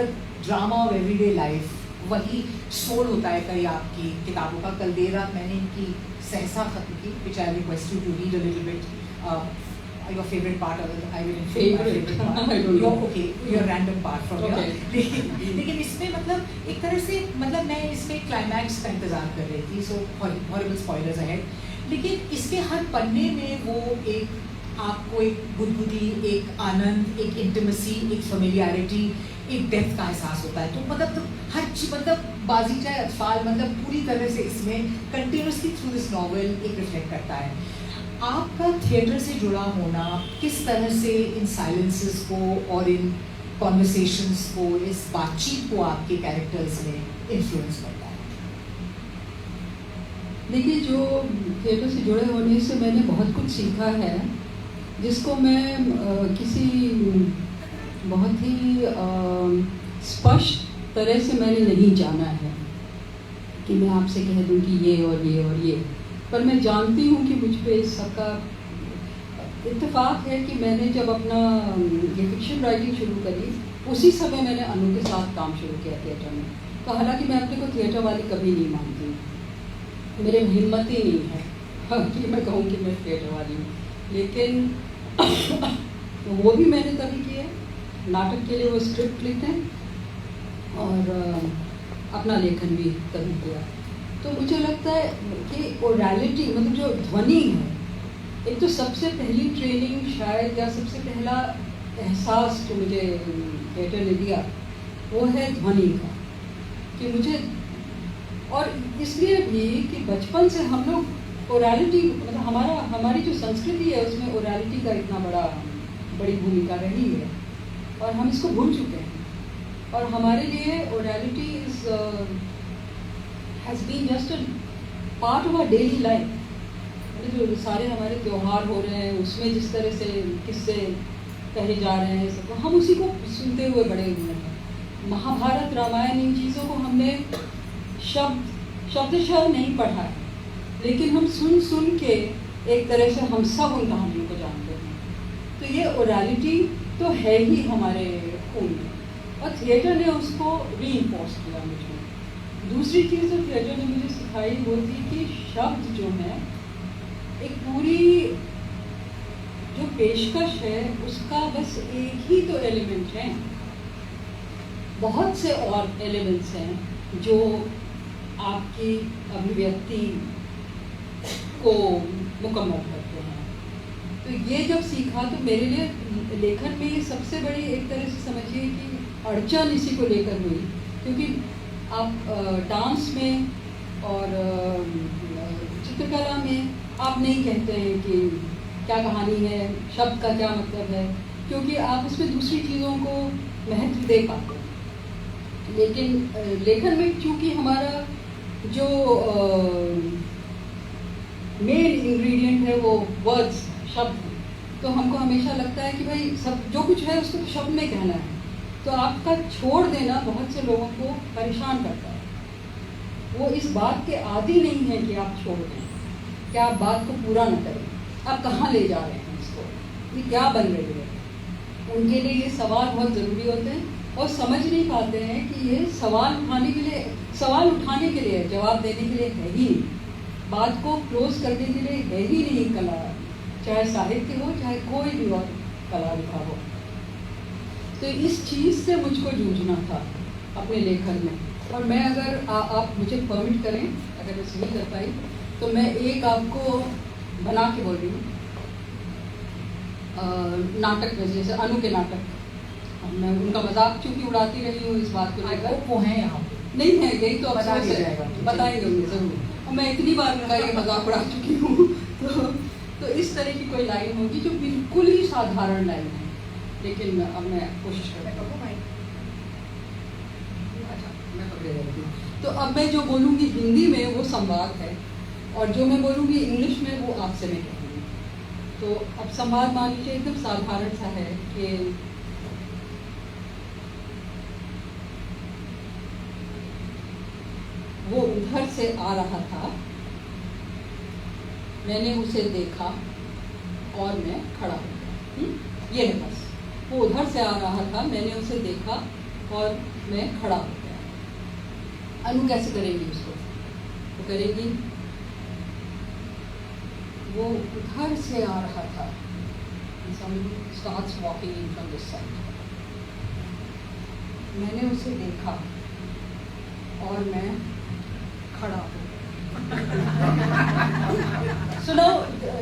drama of everyday life, वही सोल होता है कई आपकी किताबों का। कल देर रात मैंने इनकी सहसा ख़त्म की, which I request you to read a little bit your favorite part of it. I will include my favorite part. I don't know. Okay, your random part from Okay. लेकिन इसमें मतलब एक तरह से मतलब मैं इसमें क्लाइमैक्स का इंतजार कर रही थी, सो हॉरिबल स्पॉयलर्स अहेड। लेकिन इसके हर पन्ने में वो एक आपको एक गुदगुदी, एक आनंद, एक इंटिमेसी, एक फेमिलियरिटी, एक डेप्थ का एहसास होता है। तो मतलब तो हर चीज मतलब बाजीचा अतफाल मतलब पूरी तरह से इसमें कंटिन्यूसली थ्रू दिस नॉवेल एक रिफ्लेक्ट करता है। आपका थिएटर से जुड़ा होना किस तरह से इन साइलेंसेस को और इन कॉन्वर्सेशंस को, इस बातचीत को आपके कैरेक्टर्स में इन्फ्लुएंस करता है? देखिए, जो थिएटर से जुड़े होने से मैंने बहुत कुछ सीखा है, जिसको मैं किसी बहुत ही स्पष्ट तरह से मैंने नहीं जाना है कि मैं आपसे कह दूं कि ये और ये और ये, पर मैं जानती हूँ कि मुझ पे इस सबका इत्तेफाक है कि मैंने जब अपना ये फिक्शन राइटिंग शुरू करी, उसी समय मैंने अनु के साथ काम शुरू किया थिएटर में। तो हालांकि मैं अपने को थिएटर वाली कभी नहीं मानती, मेरे में हिम्मत ही नहीं है कि मैं कहूँ कि मैं थिएटर वाली हूँ, लेकिन वो भी मैंने तभी किया। नाटक के लिए वो स्क्रिप्ट लिखते हैं और अपना लेखन भी तभी किया। तो मुझे लगता है कि ओरैलिटी मतलब जो ध्वनि है, एक तो सबसे पहली ट्रेनिंग शायद या सबसे पहला एहसास जो मुझे थिएटर ने दिया वो है ध्वनि का, कि मुझे, और इसलिए भी कि बचपन से हम लोग ओरैलिटी मतलब हमारी जो संस्कृति है उसमें ओरैलिटी का इतना बड़ी भूमिका रही है और हम इसको भूल चुके हैं। और हमारे लिए ओरैलिटी is has been just a part of our daily life। जो सारे हमारे त्योहार हो रहे हैं उसमें जिस तरह से किस्से कहे जा रहे हैं सबको, हम उसी को सुनते हुए बड़े हुए हैं। महाभारत, रामायण, इन चीज़ों को हमने शब्दशः नहीं पढ़ा है, लेकिन हम सुन के एक तरह से हम सब उन कहानियों को जानते हैं। तो ये ओरैलिटी तो है ही हमारे खून में, और थिएटर ने उसको रीइंफोर्स किया मुझे। दूसरी चीज़ जो थिएटर ने मुझे सिखाई वो थी कि शब्द जो है एक पूरी जो पेशकश है उसका बस एक ही तो एलिमेंट है, बहुत से और एलिमेंट्स हैं जो आपकी अभिव्यक्ति को मुकम्मल करते हैं। तो ये जब सीखा तो मेरे लिए लेखन में ये सबसे बड़ी एक तरह से समझिए कि अड़चन इसी को लेकर हुई, क्योंकि आप डांस में और चित्रकला में आप नहीं कहते हैं कि क्या कहानी है, शब्द का क्या मतलब है, क्योंकि आप उसमें दूसरी चीज़ों को महत्व दे पाते हैं। लेकिन लेखन में चूँकि हमारा जो मेन इंग्रेडिएंट है वो वर्ड्स, शब्द, तो हमको हमेशा लगता है कि भाई सब जो कुछ है उसको शब्द में कहना है। तो आपका छोड़ देना बहुत से लोगों को परेशान करता है। वो इस बात के आदी नहीं है कि आप छोड़ दें, कि आप बात को पूरा न करें, आप कहाँ ले जा रहे हैं इसको, ये क्या बन रही है। उनके लिए ये सवाल बहुत ज़रूरी होते हैं और समझ नहीं पाते हैं कि ये सवाल उठाने के लिए जवाब देने के लिए है ही नहीं, बात को क्लोज करने के लिए है ही नहीं कला, चाहे साहित्य हो चाहे कोई भी और कला लिखा हो। तो इस चीज़ से मुझको जूझना था अपने लेखन में। और मैं अगर आप मुझे परमिट करें, अगर मैं सही कर पाई, तो मैं एक आपको बना के बोल रही हूँ, नाटक में, जैसे अनु के नाटक, मैं उनका मजाक चूंकि उड़ाती रही हूँ इस बात को लेकर। वो हैं यहाँ नहीं है, यही तो बता अफसोस दिया है, जाएगा। बताएंगे उन्हें जरूर। और मैं इतनी बार उनका ये मजाक उड़ा चुकी हूँ तो इस तरह की कोई लाइन होगी जो बिल्कुल ही साधारण लाइन है, लेकिन अब मैं कोशिश करती हूँ। अच्छा, मैं पकड़े रहती हूँ। तो अब मैं जो बोलूँगी हिंदी में वो संवाद है, और जो मैं बोलूँगी इंग्लिश में वो आपसे मैं कहूँगी। तो अब संवाद मान लीजिए एकदम साधारण सा है कि वो उधर से आ रहा था, मैंने उसे देखा और मैं खड़ा हो गया। ये है बस, वो उधर से आ रहा था, मैंने उसे देखा और मैं खड़ा हो गया। अनु कैसे करेंगी उसको? वो करेगी, वो उधर से आ रहा था, starts walking in from this side. मैंने उसे देखा और मैं खड़ा हो गया। So now,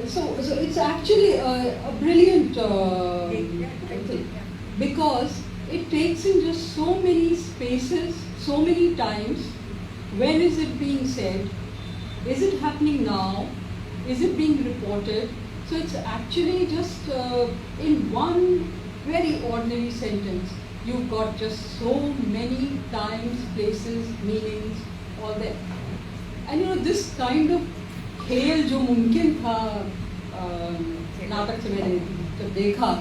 so it's actually a brilliant thing, because it takes in just so many spaces, so many times. When is it being said? Is it happening now? Is it being reported? So it's actually just in one very ordinary sentence, you've got just so many times, places, meanings, all that. And you know, this kind of खेल जो मुमकिन था नाटक से मैंने जब देखा,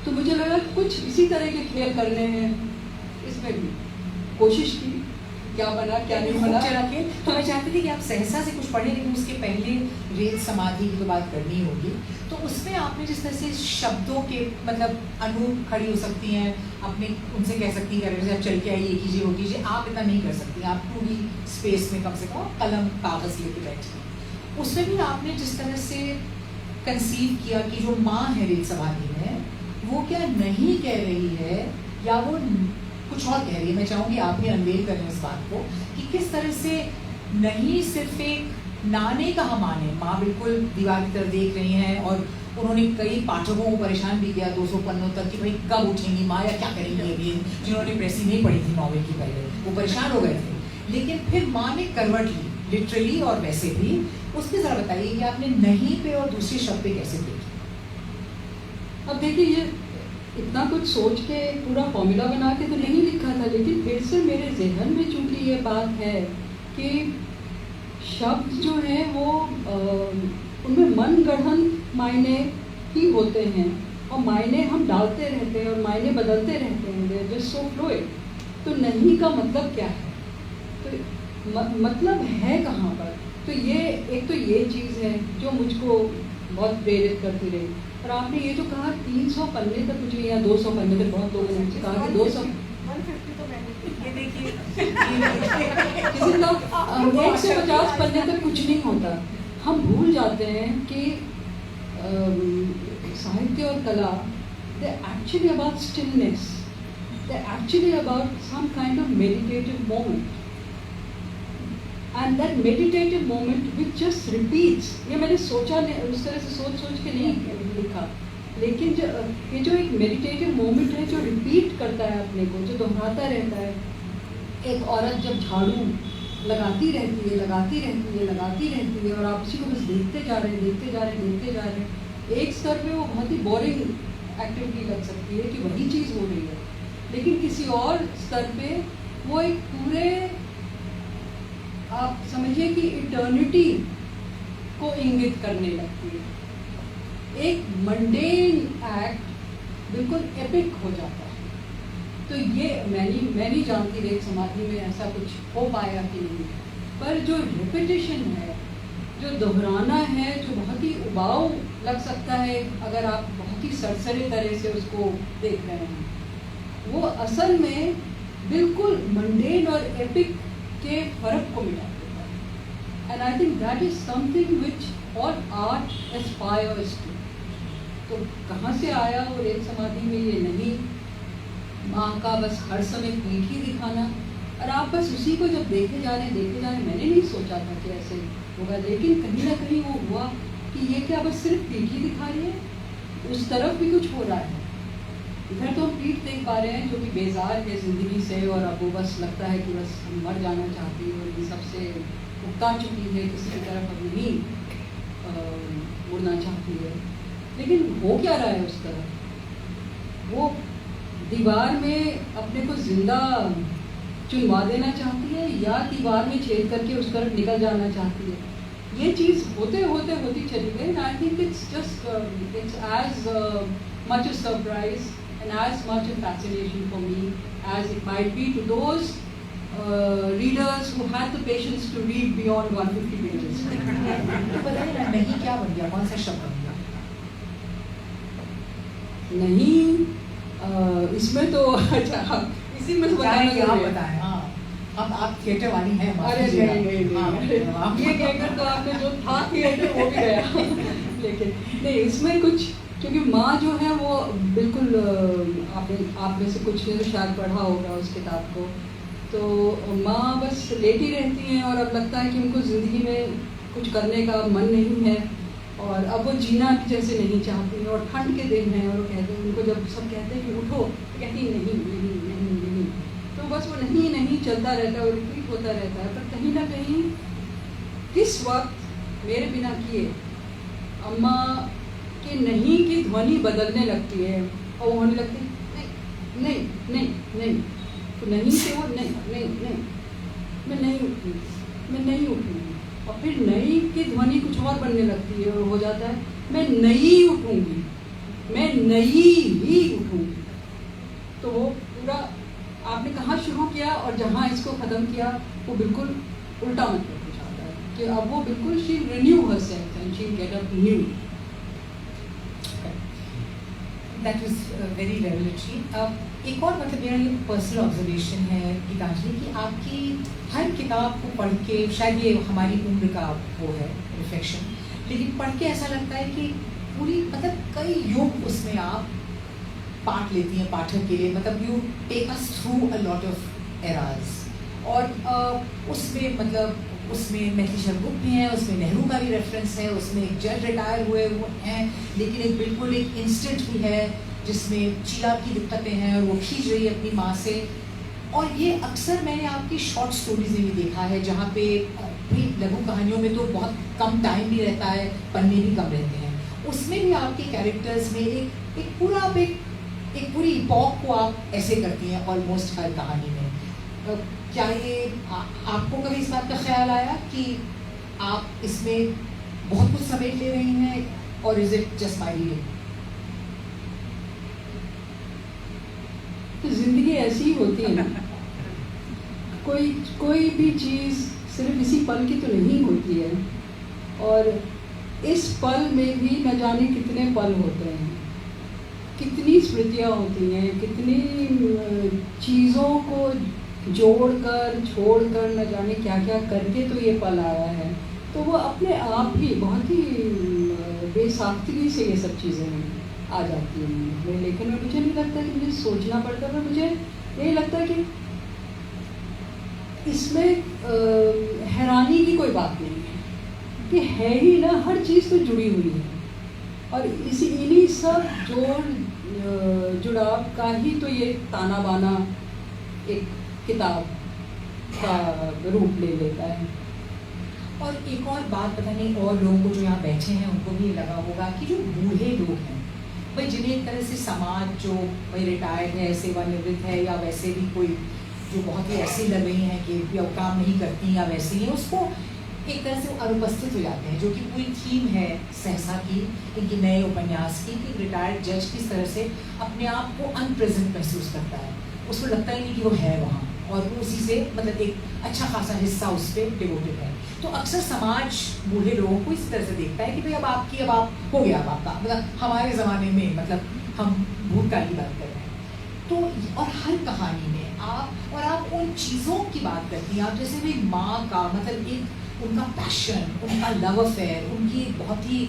तो मुझे लगा कुछ इसी तरह के खेल करने हैं। इसमें भी कोशिश की, क्या बना क्या नहीं बना। तो मैं चाहती थी कि आप सहसा से कुछ पढ़े, लेकिन उसके पहले रेत समाधि की तो बात करनी होगी। तो उसमें आपने जिस तरह से शब्दों के मतलब अनु खड़ी हो सकती हैं, अपने उनसे कह सकती हैं जैसे आप चल के आइए, ये कीजिए वो कीजिए, आप इतना नहीं कर सकती, आप पूरी स्पेस में कम से कम कलम कागज़ लेके बैठिए। उसमें भी आपने जिस तरह से कंसीव किया कि जो माँ है रेत समाधि में, वो क्या नहीं कह रही है या वो कुछ और कह रही है। मैं चाहूँगी आप भी अनवेल करें इस बात को कि किस तरह से नहीं सिर्फ एक नाने का हम आने, माँ बिल्कुल दीवार की तरफ देख रही हैं, और उन्होंने कई पाठकों को परेशान भी किया 200 पन्नों तक कि भाई कब उठेंगी माँ या क्या करेंगी अभी, जिन्होंने प्रेसी नहीं पढ़ी थी नॉवेल की पहले, वो परेशान हो गए थे। लेकिन फिर माँ ने करवट ली, लिटरली और वैसे भी। उसके ज़रा बताइए कि आपने नहीं पे और दूसरे शब्द पे कैसे देखी? अब देखिए, ये इतना कुछ सोच के पूरा फॉर्मूला बना के तो नहीं लिखा था, लेकिन फिर से मेरे जहन में चूंकि ये बात है कि शब्द जो हैं वो उनमें मन गढ़ंत मायने ही होते हैं, और मायने हम डालते रहते हैं और मायने बदलते रहते हैं, जस्ट सो फ्लूइड। तो नहीं का मतलब क्या है, तो मतलब है कहाँ पर? तो ये एक तो ये चीज़ है जो मुझको बहुत प्रेरित करती रही। और आपने ये जो कहा 300 पन्ने तक कुछ नहीं, या 200 पन्ने तक, बहुत लोगों ने कहा कि 200 150 तो मैंने ये देखिए किसी का 150 पन्ने तक कुछ नहीं होता। हम भूल जाते हैं कि साहित्य और कला, they actually about stillness, they actually about some kind of meditative moment, and that meditative moment which just repeats. ये मैंने सोचा नहीं, उस तरह से सोच के नहीं लिखा, लेकिन जो ये जो एक मेडिटेटिव मोमेंट है जो रिपीट करता है अपने को, जो दोहराता रहता है। एक औरत जब झाड़ू लगाती रहती है, लगाती रहती है, लगाती रहती है, और आप उसी को बस देखते जा रहे हैं, देखते जा रहे हैं, देखते जा रहे हैं। एक स्तर पे वो बहुत ही बोरिंग एक्टिविटी लग सकती है कि वही चीज़ हो रही है, लेकिन किसी और स्तर पे वो एक पूरे, आप समझिए कि इटर्निटी को इंगित करने लगती है। एक मंडेन एक्ट बिल्कुल एपिक हो जाता है। तो ये मैं नहीं जानती रेत समाधि में ऐसा कुछ हो पाया कि नहीं, पर जो रिपीटिशन है, जो दोहराना है, जो बहुत ही उबाऊ लग सकता है अगर आप बहुत ही सरसरे तरह से उसको देख रहे हैं, वो असल में बिल्कुल मंडेन और एपिक के फर्क को मिला देता है। And I think that is something which all art aspires to. तो कहाँ से आया वो रेत समाधि में ये नहीं माँ का बस हर समय पीठ ही दिखाना, और आप बस उसी को जब देखे जा रहे मैंने नहीं सोचा था कि ऐसे होगा, लेकिन कहीं ना कहीं वो हुआ कि ये क्या बस सिर्फ पीठ ही दिखा रही है, उस तरफ भी कुछ हो रहा है। इधर तो हम पीठ देख पा रहे हैं जो कि बेजार है ज़िंदगी से, और अब वो बस लगता है कि बस मर जाना चाहती है और ये सबसे उगता चुकी है, किसी की तरफ अब नहीं मुड़ना चाहती है। लेकिन हो क्या रहा है उस तरफ? वो दीवार में अपने को जिंदा चुनवा देना चाहती है या दीवार में छेद करके उस तरफ निकल जाना चाहती है। ये चीज़ होते होती चली गई। I think it's just it's as much a surprise and as much a fascination for me as it might be to those readers who had the patience to read beyond 150 pages. तो बताइए ना, नहीं क्या बन गया, कौन सा शब्द बन गया? नहीं इसमें तो अच्छा इसी में बताएं, आप बताएं। हाँ, अब आप थिएटर वाली हैं। अरे नहीं, ये कहकर तो आपने जो था थिएटर वो भी गया। लेकिन नहीं, इसमें कुछ, क्योंकि माँ जो है वो बिल्कुल आप में से कुछ ने शायद पढ़ा होगा उस किताब को, तो माँ बस लेटी रहती हैं और अब लगता है कि उनको ज़िंदगी में कुछ करने का मन नहीं है और अब वो जीना भी जैसे नहीं चाहती हैं, और ठंड के दिन हैं और वो कहते हैं, उनको जब सब कहते हैं कि उठो तो कहती नहीं नहीं नहीं नहीं, तो बस वो नहीं चलता रहता है और रिपीट होता रहता है। पर कहीं ना कहीं किस वक्त मेरे बिना किए अम्मा कि नहीं की ध्वनि बदलने लगती है और वो होने लगती है नहीं नहीं नहीं नहीं, तो नहीं से वो नहीं नहीं नहीं, मैं नहीं उठूँगी, और फिर नई की ध्वनि कुछ और बनने लगती है और हो जाता है मैं नई उठूँगी, मैं नई ही उठूँगी। तो वो पूरा आपने कहाँ शुरू किया और जहाँ इसको ख़त्म किया वो बिल्कुल उल्टा मतलब हो जाता है कि अब वो बिल्कुल she renew herself and she get up new. That was very revelatory. एक और मतलब मेरा ये पर्सनल ऑब्जर्वेशन है गीतांजलि कि आपकी हर किताब को पढ़ के, शायद ये हमारी उम्र का वो है रिफ्लेक्शन, लेकिन पढ़ के ऐसा लगता है कि पूरी मतलब कई युग उसमें आप पार्ट लेती हैं पाठक के लिए, मतलब you take us through a lot of eras, और उसमें मतलब उसमें मैथिली शरण गुप्त भी हैं, उसमें नेहरू का भी रेफरेंस है, उसमें एक जज रिटायर हुए वो हैं, लेकिन एक बिल्कुल एक इंस्टेंट भी है जिसमें शीला की दिक्कतें हैं और वो खींच रही है अपनी माँ से। और ये अक्सर मैंने आपकी शॉर्ट स्टोरीज में भी देखा है जहाँ पे भी लघु कहानियों में तो बहुत कम टाइम भी रहता है, पन्ने भी कम रहते हैं, उसमें भी आपके कैरेक्टर्स में एक पूरा आप एक पूरी इपॉक को आप ऐसे करती हैं ऑलमोस्ट हर कहानी में। क्या ये आपको कभी इस बात का ख्याल आया कि आप इसमें बहुत कुछ समेट ले रही हैं, और is it just my reading? तो जिंदगी ऐसी ही होती है ना, कोई भी चीज़ सिर्फ इसी पल की तो नहीं होती है, और इस पल में भी न जाने कितने पल होते हैं, कितनी स्मृतियाँ होती हैं, कितनी चीज़ों को जोड़कर छोड़कर न जाने क्या क्या करके तो ये पल आया है। तो वो अपने आप ही बहुत ही बेसाख्तगी से ये सब चीज़ें आ जाती हैं मेरे लेखन में। मुझे नहीं लगता कि मुझे सोचना पड़ता, पर मुझे यही लगता है कि इसमें हैरानी की कोई बात नहीं है कि है ही ना, हर चीज़ तो जुड़ी हुई है, और इन्हीं सब जुड़ाव का ही तो ये ताना बाना एक किताब का रूप ले लेता है। और एक और बात पता नहीं और लोगों को जो यहाँ बैठे हैं उनको भी लगा होगा कि जो बूढ़े लोग हैं भाई, जिन्हें एक तरह से समाज जो भाई रिटायर्ड है, सेवानिवृत्त है, या वैसे भी कोई जो बहुत ही ऐसी लग रही हैं कि अब काम नहीं करती या वैसे ही, उसको एक तरह से अनुपस्थित हो जाते हैं, जो कि पूरी थीम है सहसा की, इनकी नए उपन्यास की, कि रिटायर्ड जज किस तरह से अपने आप को अनप्रेजेंट महसूस करता है, उसको लगता ही नहीं कि वो है वहाँ, और वो उसी से मतलब एक अच्छा खासा हिस्सा उस पर डिवोटेड है। तो अक्सर समाज बूढ़े लोगों को इस तरह से देखता है कि भाई अब आप हो गया अब आपका, मतलब हमारे ज़माने में, मतलब हम भूतकाल की बात कर रहे हैं। तो और हर कहानी में आप उन चीज़ों की बात करती हैं, आप जैसे भाई माँ का मतलब एक उनका पैशन, उनका लव अफेयर, उनकी बहुत ही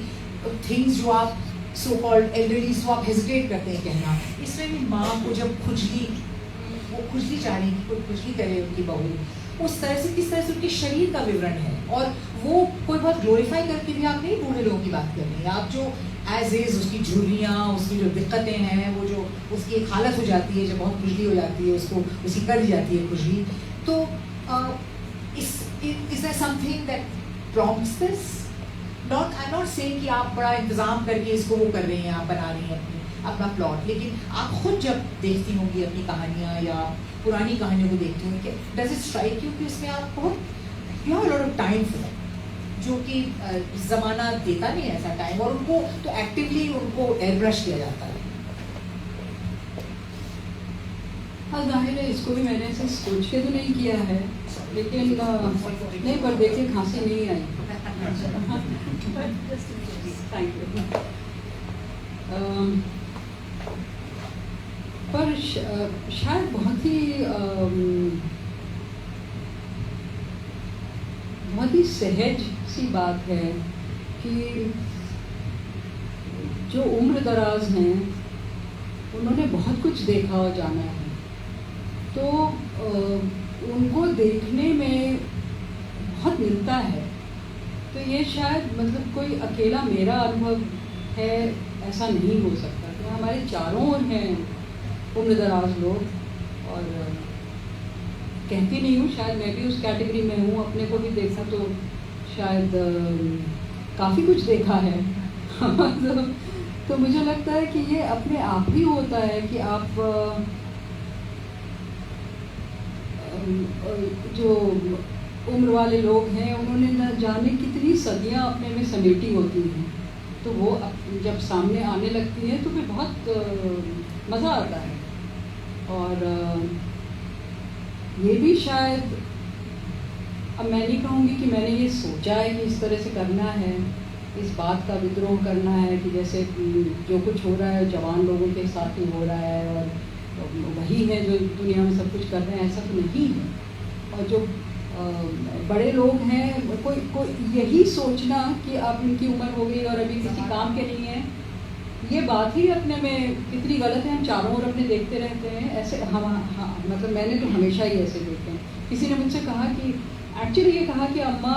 थिंग्स जो आप सो कॉल्ड एल्डरलीज को आप हेजिटेट करते हैं कहना, इसमें भी माँ को जब खुजली वो खुजली चाह रही कि कोई खुजली करे उनकी बहू, उस तरह से किस तरह से उनके शरीर का विवरण है। और वो कोई बहुत ग्लोरीफाई करके भी आप नहीं बूढ़े लोगों की बात कर रही हैं, आप जो एज इज उसकी झुर्रियाँ, उसकी जो दिक्कतें हैं, वो जो उसकी एक हालत हो जाती है जब बहुत खुजली हो जाती है, उसको उसकी कर जाती है खुजली, तो is there something that prompts this? I'm not saying कि आप बड़ा इंतजाम करके इसको वो कर रही हैं, आप बना रही हैं अपना प्लॉट, लेकिन आप खुद जब देखती होंगी अपनी कहानियाँ या पुरानी कहानियों को देखती होंगी, डज इट स्ट्राइक यू कि इसमें आप बहुत you have lot of time for, जो कि ज़माना देता नहीं है ऐसा टाइम, और उनको तो एक्टिवली उनको एयर ब्रश किया जाता है। हाँ, जाहिर है इसको भी मैंने ऐसे सोच के तो नहीं किया है, लेकिन नहीं, पर देखिए खांसी नहीं आई। Thank you. पर शायद बहुत ही सहज सी बात है कि जो उम्र दराज हैं उन्होंने बहुत कुछ देखा और जाना है, तो उनको देखने में बहुत मिलता है। तो ये शायद मतलब कोई अकेला मेरा अनुभव है ऐसा नहीं हो सकता। तो हमारे चारों ओर हैं उम्र दराज लोग, और कहती नहीं हूँ, शायद मैं भी उस कैटेगरी में हूँ, अपने को भी देखा तो शायद काफ़ी कुछ देखा है। तो मुझे लगता है कि ये अपने आप ही होता है कि आप जो उम्र वाले लोग हैं उन्होंने न जाने कितनी सदियां अपने में समेटी होती हैं, तो वो जब सामने आने लगती हैं तो फिर बहुत मज़ा आता है। और ये भी शायद, अब मैं नहीं कहूँगी कि मैंने ये सोचा है कि इस तरह से करना है, इस बात का विद्रोह करना है कि जैसे जो कुछ हो रहा है जवान लोगों के साथ ही हो रहा है और वही है जो दुनिया में सब कुछ कर रहे हैं, ऐसा तो नहीं है। और जो बड़े लोग हैं, कोई यही सोचना कि अब इनकी उम्र हो गई और अभी किसी काम के नहीं है, ये बात ही अपने में कितनी गलत है। हम चारों ओर अपने देखते रहते हैं ऐसे, हम मतलब मैंने तो हमेशा ही ऐसे देखे हैं। किसी ने मुझसे कहा कि एक्चुअली ये कहा कि अम्मा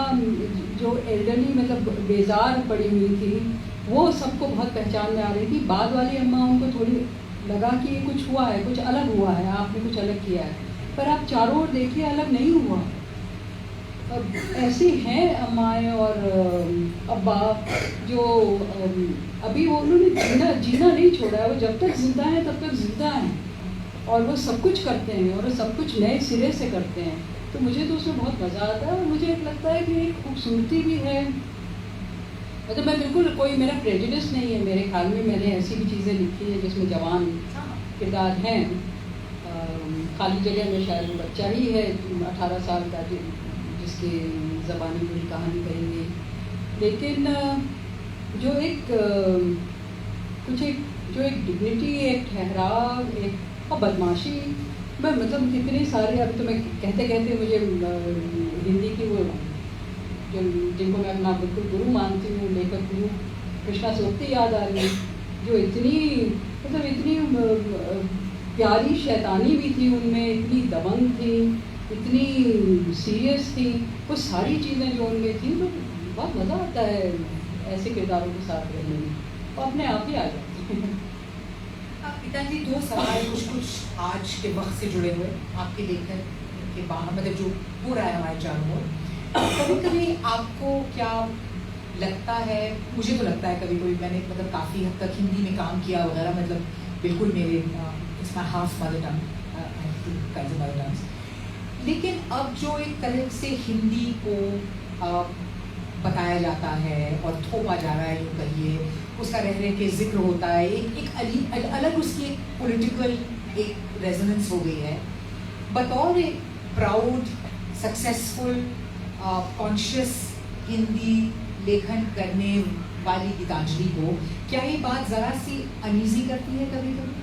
जो एल्डरली मतलब बेजार पड़ी हुई थी वो सबको बहुत पहचान में आ रही थी, बाद वाली अम्मा उनको थोड़ी लगा कि ये कुछ हुआ है, कुछ अलग हुआ है, आपने कुछ अलग किया है। पर आप चारों ओर देखिए, अलग नहीं हुआ। अब ऐसे हैं अम्माएँ और अब्बा जो अभी वो उन्होंने जीना नहीं छोड़ा है, वो जब तक जिंदा हैं तब तक जिंदा हैं और वो सब कुछ करते हैं और सब कुछ नए सिरे से करते हैं। तो मुझे तो उसमें बहुत मज़ा आता है और मुझे लगता है कि एक खूबसूरती भी है। मतलब मैं बिल्कुल, कोई मेरा प्रेजुडिस नहीं है, मेरे ख्याल में मैंने ऐसी भी चीज़ें लिखी हैं जिसमें जवान किरदार हैं। खाली जगह में शायद वो बच्चा ही है 18 साल का जिसकी ज़बानी पूरी कहानी कहेंगे, लेकिन जो एक डिग्निटी, एक ठहराव, एक और बदमाशी, मैं मतलब कितने सारे, अब तो मैं कहते कहते मुझे हिंदी की वो जो जिनको मैं अपना बिल्कुल गुरु मानती हूँ, लेखक गुरु कृष्णा सोप्ती याद आ रही है, जो इतनी मतलब इतनी प्यारी शैतानी भी थी उनमें, इतनी दबंग थी, इतनी सीरियस थी, वो सारी चीज़ें जो उनमें थी, तो बहुत मज़ा आता है ऐसे किरदारों के साथ रहने में, वो अपने आप ही आ जाती हैं। पिताजी, दो सवाल कुछ आज के वक्त से जुड़े हुए आपके लेखन के बाहर, मतलब जो हो रहा है हमारे चारों ओर, कभी कभी आपको क्या लगता है, मुझे तो लगता है कभी कभी, मैंने मतलब काफ़ी हद तक हिंदी में काम किया वगैरह, मतलब बिल्कुल मेरे it's my half mother tongue, mother tongues, लेकिन अब जो एक तरह से हिंदी को बताया जाता है और थोपा जा रहा है, यूँ कहिए, उसका रह रह के जिक्र होता है, एक अलग उसकी एक पॉलिटिकल एक रेजोनेंस हो गई है। बतौर एक प्राउड, सक्सेसफुल, कॉन्शियस हिंदी लेखन करने वाली गीतांजलि को क्या ये बात ज़रा सी अनईजी करती है कभी कभी?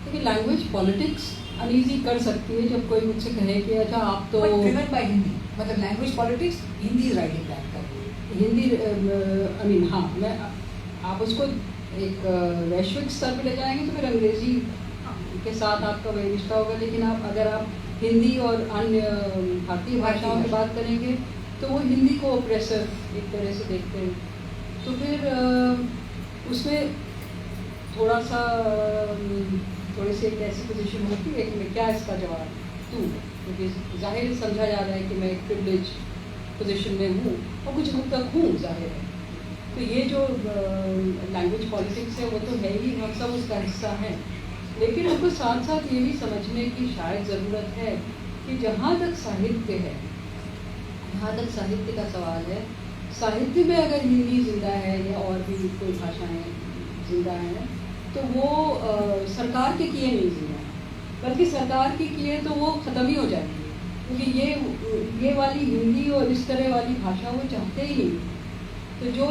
देखिए, लैंग्वेज पॉलिटिक्स अनईजी कर सकती है जब कोई मुझसे कहे कि अच्छा आप तो ड्रिवन बाय हिंदी, मतलब language politics, Hindi writing that कर हिंदी, आई मीन, हाँ, मैं आप उसको एक वैश्विक स्तर पर ले जाएंगे तो फिर अंग्रेजी के साथ आपका वही रिश्ता होगा, लेकिन अगर आप हिंदी और अन्य भारतीय भाषाओं की बात करेंगे तो वो हिंदी को ऑप्रेसर एक तरह से देखते हैं, तो फिर उसमें थोड़ी सी एक ऐसी पोजीशन होती है कि मैं क्या इसका जवाब दूँ, क्योंकि जाहिर समझा जा रहा है कि मैं एक प्रिविलेज पोजीशन में हूँ और कुछ हद तक हूँ, जाहिर है। तो ये जो लैंग्वेज पॉलिटिक्स है वो तो है ही, हम सब उसका हिस्सा है, लेकिन हमको साथ साथ ये भी समझने की शायद ज़रूरत है कि जहाँ तक साहित्य है, जहाँ तक साहित्य का सवाल है, साहित्य में अगर हिंदी जिंदा है या और भी कोई भाषाएं जिंदा हैं तो वो सरकार के किए नहीं जिंदा, बल्कि सरकार के किए तो वो ख़त्म ही हो जाएंगे, क्योंकि ये वाली हिंदी और इस तरह वाली भाषा वो चाहते ही नहीं। तो जो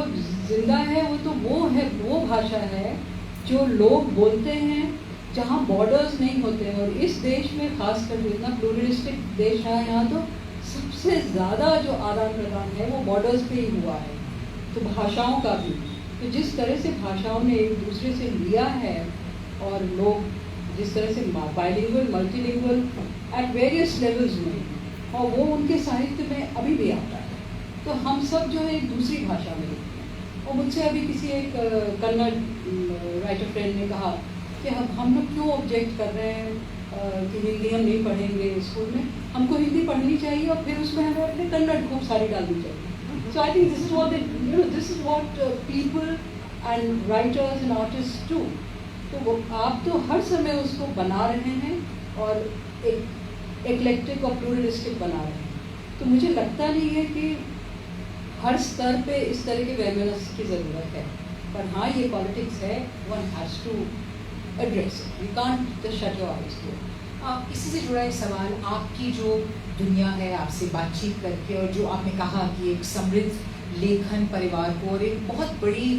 जिंदा है वो तो वो भाषा है जो लोग बोलते हैं, जहाँ बॉर्डर्स नहीं होते हैं। और इस देश में खासकर जो इतना प्लूरलिस्टिक देश है, यहाँ तो सबसे ज़्यादा जो आदान प्रदान है वो बॉर्डर्स पे ही हुआ है, तो भाषाओं का भी। तो जिस तरह से भाषाओं ने एक दूसरे से लिया है और लोग जिस तरह से bilingual multilingual at various levels में, और वो उनके साहित्य में अभी भी आता है। तो हम सब जो है एक दूसरी भाषा में लिखते हैं। और मुझसे अभी किसी एक कन्नड़ राइटर फ्रेंड ने कहा कि हम लोग क्यों ऑब्जेक्ट कर रहे हैं कि हिंदी हम नहीं पढ़ेंगे स्कूल में, हमको हिंदी पढ़नी चाहिए और फिर उसमें हमें अपने कन्नड़ खूब सारी डालनी चाहिए। So I think this is what people and writers and artist do. तो वो आप तो हर समय उसको बना रहे हैं और एक एक्लेक्टिक और प्लूरलिस्टिक बना रहे हैं। तो मुझे लगता नहीं है कि हर स्तर पे इस तरह के वेमिनस की ज़रूरत है, पर हाँ ये पॉलिटिक्स है, one has to address it, you can't just shut your eyes to it. इसी से जुड़ा एक सवाल, आपकी जो दुनिया है आपसे बातचीत करके, और जो आपने कहा कि एक समृद्ध लेखन परिवार को और एक बहुत बड़ी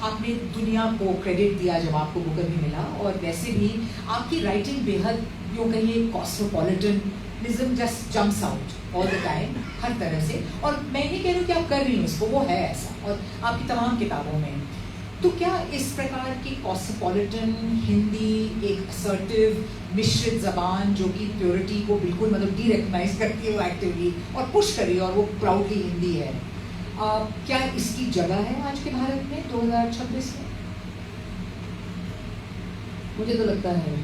आपने दुनिया को क्रेडिट दिया जब आपको बुकर भी मिला, और वैसे भी आपकी राइटिंग बेहद यूँ कहिए cosmopolitanism just jumps out all the time हर तरह से। और मैं नहीं कह रही हूँ कि आप कर रही हो इसको, वो है ऐसा और आपकी तमाम किताबों में। तो क्या इस प्रकार की कॉस्मोपॉलिटन हिंदी, एक असर्टिव मिश्रित ज़बान जो कि प्योरिटी को बिल्कुल मतलब डी-रिकग्नाइज करती है वो एक्टिवली और पुश करी और वो प्राउडली हिंदी है, क्या इसकी जगह है आज के भारत में 2026 में? मुझे तो लगता है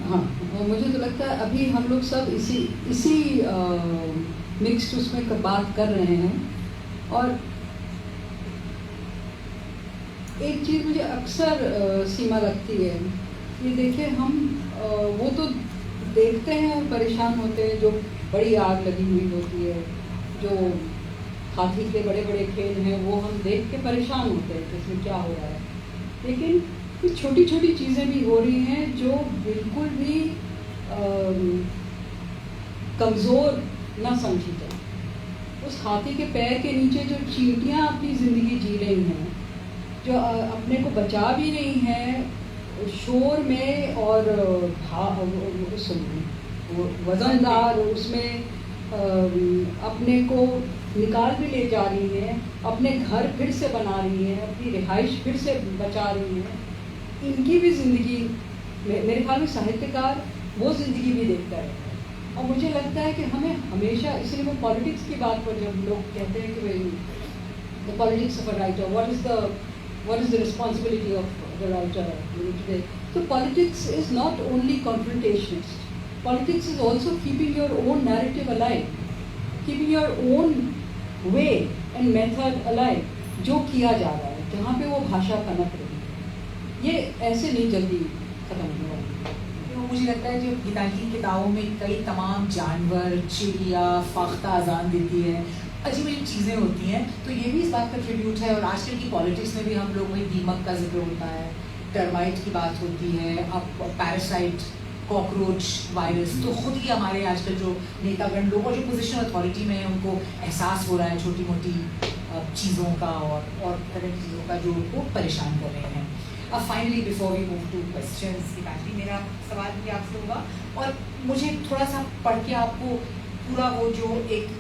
हाँ, मुझे तो लगता है अभी हम लोग सब इसी मिक्स्ड उसमें बात कर रहे हैं। और एक चीज़ मुझे अक्सर सीमा लगती है, ये देखिए हम वो तो देखते हैं और परेशान होते हैं, जो बड़ी आग लगी हुई होती है, जो हाथी के बड़े बड़े खेल हैं, वो हम देख के परेशान होते हैं कि इसमें क्या हो रहा है। लेकिन कुछ छोटी छोटी चीज़ें भी हो रही हैं जो बिल्कुल भी कमज़ोर ना समझी जाए। उस हाथी के पैर के नीचे जो चींटियाँ अपनी ज़िंदगी जी रही हैं, जो अपने को बचा भी रही हैं शोर में और वजनदार उसमें अपने को निकाल भी ले जा रही हैं, अपने घर फिर से बना रही हैं, अपनी रिहाइश फिर से बचा रही हैं, इनकी भी ज़िंदगी मेरे ख्याल में साहित्यकार वो ज़िंदगी भी देखता है। और मुझे लगता है कि हमें हमेशा, इसलिए मैं पॉलिटिक्स की बात पर जब लोग कहते हैं कि भाई the politics of a writer, what is the responsibility of the writer today? So politics is not only confrontationist. Politics is also keeping your own narrative alive, keeping your own way and method alive, जो किया जा रहा है, जहाँ पे वो भाषा पनप रही है, ये ऐसे नहीं जल्दी खत्म होने वाली। तो मुझे लगता है जो गीतांजलि की किताबों में कई तमाम जानवर, चिड़िया, फाख्ता अजान देती है, अजीब अजीब चीज़ें होती हैं, तो ये भी इस बात का ट्रिब्यूट है। और आजकल की पॉलिटिक्स में भी हम लोग वही दीमक का जिक्र होता है, टर्माइट की बात होती है, अब पैरासाइट, कॉकरोच, वायरस, तो खुद ही हमारे आजकल जो नेतागण लोग और जो पोजीशन अथॉरिटी में है उनको एहसास हो रहा है छोटी मोटी चीज़ों का और तरह की चीज़ों का जो उनको परेशान कर रहे हैं। अब finally before we move to questions, मेरा सवाल भी आपसे होगा और मुझे थोड़ा सा पढ़ के आपको पूरा वो जो एक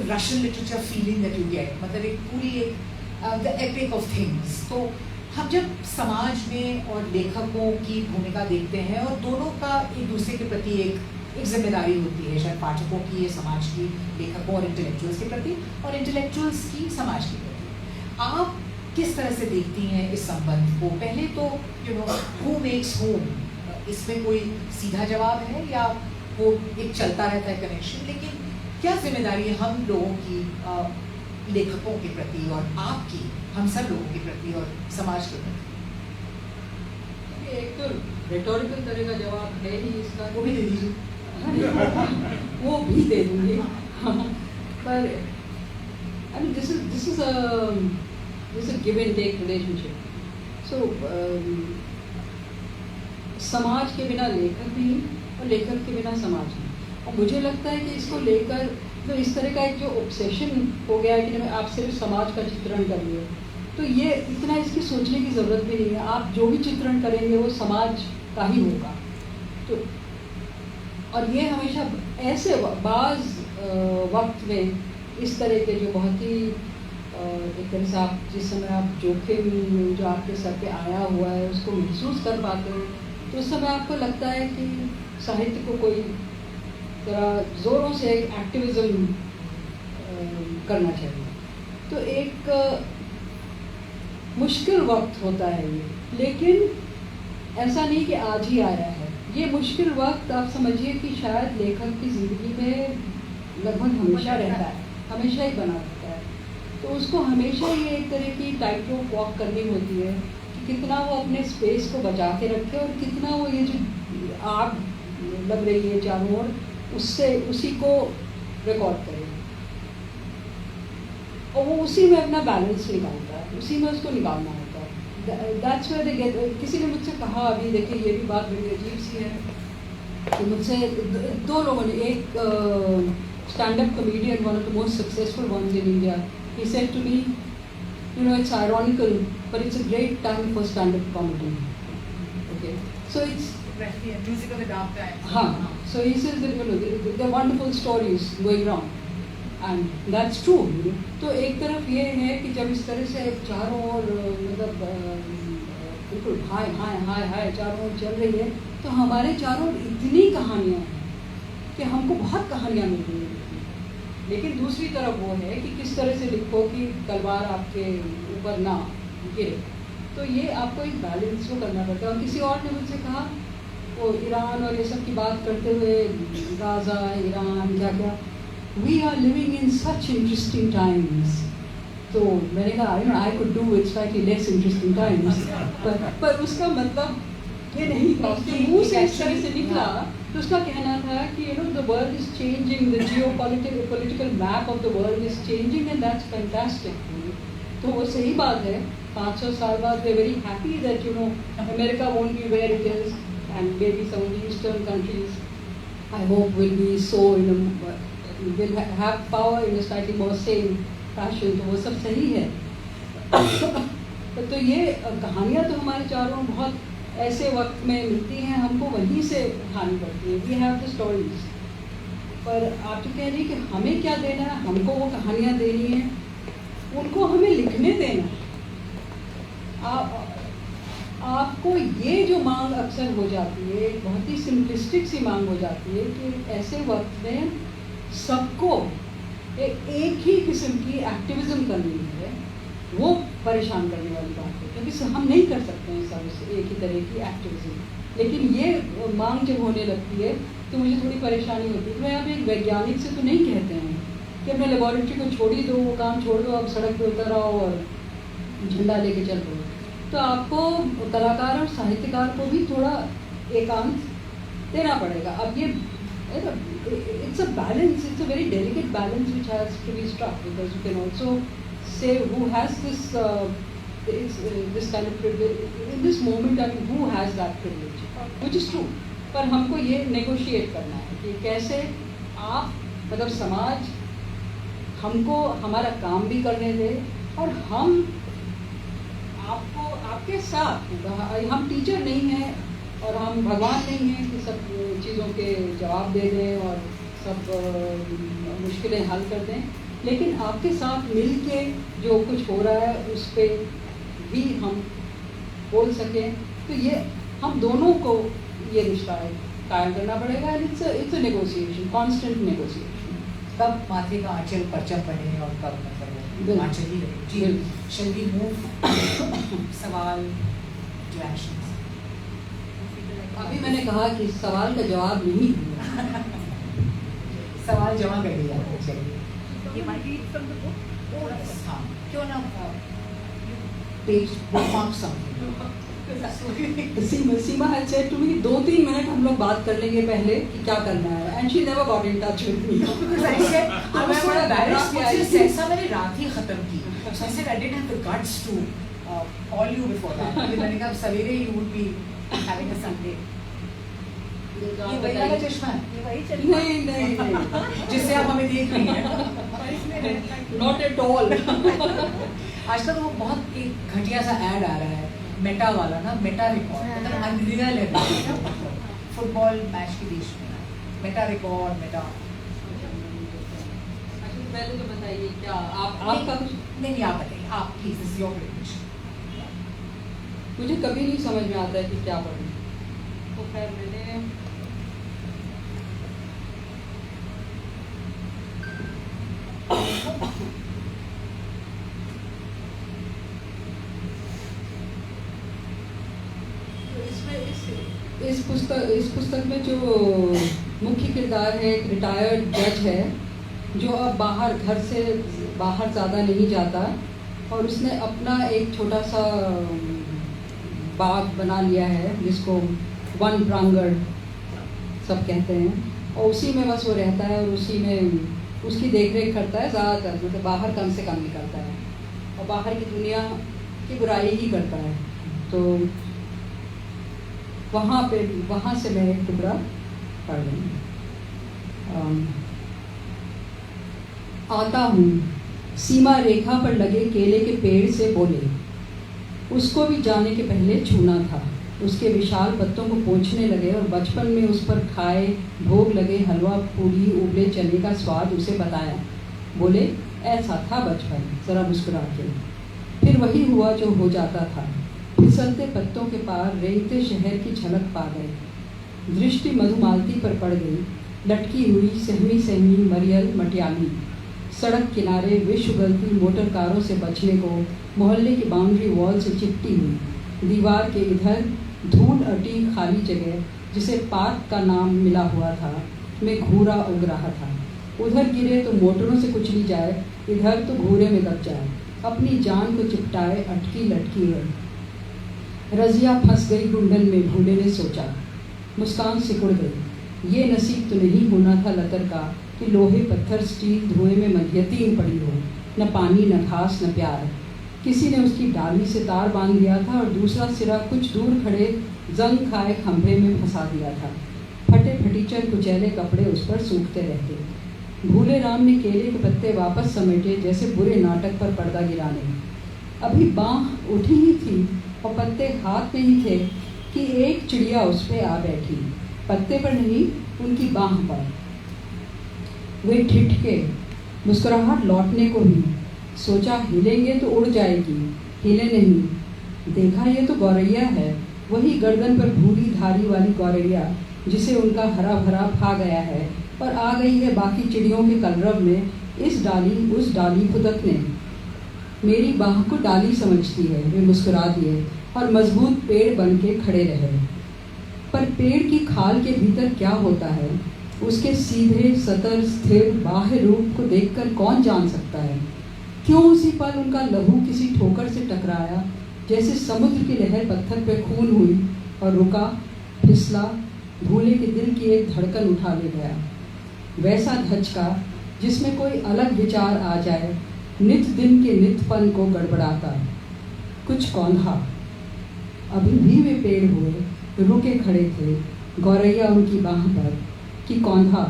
Russian literature feeling that you get, मतलब एक पूरी एक द एपिक ऑफ थिंग्स, तो हम जब समाज में और लेखकों की भूमिका देखते हैं और दोनों का एक दूसरे के प्रति एक जिम्मेदारी होती है, शायद पाठकों की ये समाज की, लेखकों और इंटेलेक्चुअल्स के प्रति और इंटेलेक्चुअल्स की समाज के प्रति, आप किस तरह से देखती हैं इस संबंध को? पहले तो हु मेक्स होम, इसमें कोई सीधा जवाब है या वो एक चलता रहता है कनेक्शन, लेकिन क्या जिम्मेदारी है हम लोगों की लेखकों के प्रति और आपकी, हम सब लोगों के प्रति और समाज के प्रति? एक तो रेटोरिकल तरह का जवाब है ही इसका, वो भी दे दीजिए। वो भी दे दूंगी। पर I mean this is a give and take relationship. So समाज के बिना लेखक नहीं और लेखक के बिना समाज नहीं। और मुझे लगता है कि इसको लेकर तो इस तरह का एक जो ऑब्सेशन हो गया है कि आप सिर्फ समाज का चित्रण करिए, तो ये इतना इसकी सोचने की ज़रूरत भी नहीं है। आप जो भी चित्रण करेंगे वो समाज का ही होगा। तो और ये हमेशा ऐसे बाज़ वक्त में इस तरह के जो बहुत ही एक तरह से आप जिस समय आप जोखिम जो आपके सर पे आया हुआ है उसको महसूस कर पाते हैं, तो उस समय आपको लगता है कि साहित्य को कोई तरह ज़ोरों से एक एक्टिविज़्म करना चाहिए। तो एक मुश्किल वक्त होता है ये, लेकिन ऐसा नहीं कि आज ही आया है। ये मुश्किल वक्त आप समझिए कि शायद लेखक की ज़िंदगी में लगभग हमेशा रहता है, हमेशा ही बना रहता है। तो उसको हमेशा ये एक तरह की टाइट रोप वॉक करनी होती है कि कितना वो अपने स्पेस को बचा के रखे और कितना वो ये जो आग लग रही है चारों ओर उससे उसी को रिकॉर्ड करे और वो उसी में अपना बैलेंस निकालता है, उसी में उसको निकालना होता है। That's where they get. किसी ने मुझसे कहा अभी, देखिए ये भी बात बड़ी अजीब सी है कि मुझसे दो लोगों ने, एक stand up comedian, one of the most successful ones in India, he said to me, you know, it's ironical but it's a great time for stand up comedy. Okay, so it's music of the dark times. So he says that there are wonderful stories going around and that's true. तो एक तरफ ये है कि जब इस तरह से चारों ओर मतलब बिल्कुल हाय हाय हाय हाय चारों ओर चल रही है, तो हमारे चारों ओर इतनी कहानियाँ हैं कि हमको बहुत कहानियाँ मिल रही हैं। लेकिन दूसरी तरफ वो है कि किस तरह से लिखो कि तलवार आपके ऊपर ना गिरे। तो ये आपको एक बैलेंस को करना पड़ता है। और किसी और ने मुझसे कहा, वो ईरान और ये सब की बात करते हुए, गाज़ा, ईरान, क्या क्या, we are living in such interesting times. तो मैंने कहा I could do it slightly less interesting times, पर उसका मतलब ये नहीं था, उसके मुँह से इस तरह से निकला। तो उसका कहना था कि the world is changing, the geopolitical map of the world is changing and that's fantastic. तो वो सही बात है। 500 साल बाद we're very happy that America won't be where it is and maybe some of the eastern countries I hope will be so will have power in a slightly more sane fashion। तो वो सब सही है। तो ये कहानियाँ तो हमारे चारों बहुत ऐसे वक्त में मिलती हैं, हमको वहीं से उठानी पड़ती है। We have the stories. पर आप जो कह रही कि हमें क्या देना है, हमको वो कहानियाँ देनी है, उनको हमें लिखने देना है। आपको ये जो मांग अक्सर हो जाती है, बहुत ही सिंपलिस्टिक सी मांग हो जाती है कि ऐसे वक्त में सबको एक ही किस्म की एक्टिविज़्म करनी है, वो परेशान करने वाली बात है, क्योंकि हम नहीं कर सकते हैं सब एक ही तरह की एक्टिविज़्म। लेकिन ये मांग जब होने लगती है तो मुझे थोड़ी परेशानी होती है। मैं अब एक वैज्ञानिक से तो नहीं कहते हैं कि अपने लेबॉरेटरी को छोड़ ही दो, वो काम छोड़ दो, अब सड़क पे उतर आओ और झंडा लेके चल दो। तो आपको कलाकार और साहित्यकार को भी थोड़ा एकांत देना पड़ेगा। अब ये it's a balance, it's a very delicate balance which has to be struck, because you can also say who has this this kind of privilege in this moment, I mean who has that privilege, which is true। पर हमको ये negotiate करना है कि कैसे आप मतलब समाज हमको हमारा काम भी करने दे और हम आपको आपके साथ, हम टीचर नहीं हैं और हम भगवान नहीं हैं कि सब चीज़ों के जवाब दे दें और सब मुश्किलें हल कर दें, लेकिन आपके साथ मिल के जो कुछ हो रहा है उस पर भी हम बोल सकें। तो ये हम दोनों को ये रिश्ता है कायम करना पड़ेगा। And it's a negotiation, constant negotiation. कब माथे का आंचल परचम बने और कब मतलब आंचल ही रहे। जी, shall we move सवाल to actions? अभी मैंने कहा कि सवाल का जवाब नहीं दूंगा। सवाल जमा कर दिया। चलिए हाँ, क्यों ना page bookmark something. Seema had said to me 2-3 minute हम लोग बात कर लेंगे पहले कि क्या करना है, and she never got in touch with me. सहसा मैंने रात ही खत्म की। So I said I didn't have the guts to call you before that. मैंने कहा सवेरे you would be having a Sunday. ये वही वाला चश्मा है? नहीं जिससे आप हमें देख रही हैं। Not at all. आजकल वो बहुत एक घटिया सा ऐड आ रहा है मेटा वाला ना, मेटा रिकॉर्ड मतलब अनरियल है फुटबॉल मैच के बीच में मेटा रिकॉर्ड मेटा। अच्छा पहले तो बताइए क्या आपका कुछ नहीं आप बताइए, आप please this is your presentation. मुझे कभी नहीं समझ में आता है कि क्या पढ़ूं, तो खैर मैंने इस पुस्तक में जो मुख्य किरदार है एक रिटायर्ड जज है जो अब घर से बाहर ज़्यादा नहीं जाता और उसने अपना एक छोटा सा बाग बना लिया है जिसको वन प्रांगण सब कहते हैं और उसी में बस वो रहता है और उसी में उसकी देखरेख करता है ज़्यादातर, मतलब बाहर कम से कम निकलता है और बाहर की दुनिया की बुराई ही करता है। तो वहाँ से मैं एक टुकड़ा पढ़ रही हूँ। आता हूँ, सीमा रेखा पर लगे केले के पेड़ से बोले। उसको भी जाने के पहले छूना था। उसके विशाल पत्तों को पोंछने लगे और बचपन में उस पर खाए भोग लगे हलवा पूरी उबले चने का स्वाद उसे बताया। बोले ऐसा था बचपन, ज़रा मुस्कुरा के। फिर वही हुआ जो हो जाता था। फिसलते पत्तों के पार रेंगते शहर की झलक पा गए। दृष्टि मधुमालती पर पड़ गई, लटकी हुई सहमी सहमी मरियल मटियाली। सड़क किनारे विष उगलती मोटर कारों से बचने को मोहल्ले की बाउंड्री वॉल से चिपटी हुई। दीवार के इधर धूल अटी खाली जगह जिसे पार्क का नाम मिला हुआ था में घूरा उग रहा था। उधर गिरे तो मोटरों से कुचली जाए, इधर तो घूरे में दब जाए। अपनी जान को चिपटाए अटकी लटकी है। रजिया फंस गई कुंडल में, भूले ने सोचा। मुस्कान सिकुड़ गई। ये नसीब तो नहीं होना था लतर का कि लोहे पत्थर स्टील धुएं में मध्यतीन पड़ी हो, न पानी न घास न प्यार। किसी ने उसकी डाली से तार बांध दिया था और दूसरा सिरा कुछ दूर खड़े जंग खाए खंभे में फंसा दिया था। फटे फटीचर कुचैले कपड़े उस पर सूखते रहते। भूले राम ने केले के पत्ते वापस समेटे जैसे बुरे नाटक पर पर्दा गिराने। अभी बाँह उठी ही थी और पत्ते हाथ में ही थे कि एक चिड़िया उस पर आ बैठी, पत्ते पर नहीं उनकी बाँह पर। वे ठिठके, मुस्कुराहट लौटने को ही। सोचा हिलेंगे तो उड़ जाएगी, हिले नहीं। देखा ये तो गौरैया है, वही गर्दन पर भूरी धारी वाली गौरैया जिसे उनका हरा भरा भा गया है और आ गई है बाकी चिड़ियों के कलरव में इस डाली उस डाली फुदकने। मेरी बाह को डाली समझती है, वे मुस्कुरा दिए और मजबूत पेड़ बन के खड़े रहे। पर पेड़ की खाल के भीतर क्या होता है, उसके सीधे सतर स्थिर बाह्य रूप को देखकर कौन जान सकता है। क्यों उसी पल उनका लहू किसी ठोकर से टकराया, जैसे समुद्र की लहर पत्थर पे खून हुई और रुका, फिसला, भूले के दिल की एक धड़कन उठा ले गया। वैसा धचका जिसमें कोई अलग विचार आ जाए, नित दिन के नितपन को गड़बड़ाता। कुछ कौंधा। अभी भी वे पेड़ हुए, रुके खड़े थे, गौरैया उनकी बाह पर, कि कौंधा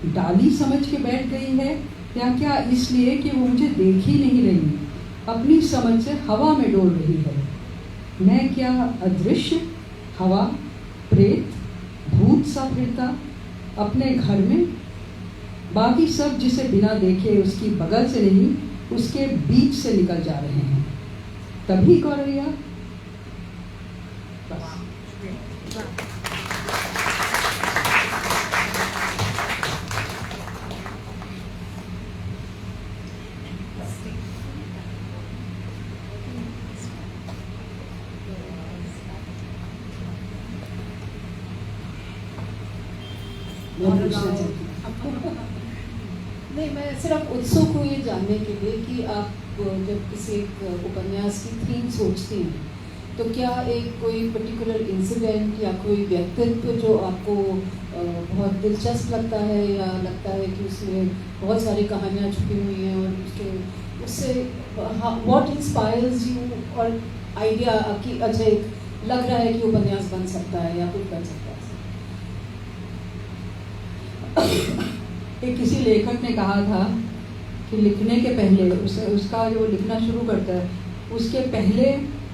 डाली समझ के बैठ गई है या क्या इसलिए कि वो मुझे देख ही नहीं रही, अपनी समझ से हवा में डोल रही है। मैं क्या अदृश्य हवा, प्रेत, भूत सा फिरता अपने घर में? बाकी सब जिसे बिना देखे उसकी बगल से नहीं उसके बीच से निकल जा रहे हैं। तभी गौरैया मैं पूछना चाहती हूँ। नहीं, मैं सिर्फ उत्सुक हूँ ये जानने के लिए कि आप जब किसी एक उपन्यास की थीम सोचती हैं तो क्या एक कोई पर्टिकुलर इंसिडेंट या कोई व्यक्तित्व जो आपको बहुत दिलचस्प लगता है या लगता है कि उसमें बहुत सारी कहानियाँ छुपी हुई हैं और उससे व्हाट इंस्पायर्स यू और आइडिया आपकी अच्छा एक लग रहा है कि उपन्यास बन सकता है या कुछ बन सकता है? एक किसी लेखक ने कहा था कि लिखने के पहले उसका जो लिखना शुरू करता है उसके पहले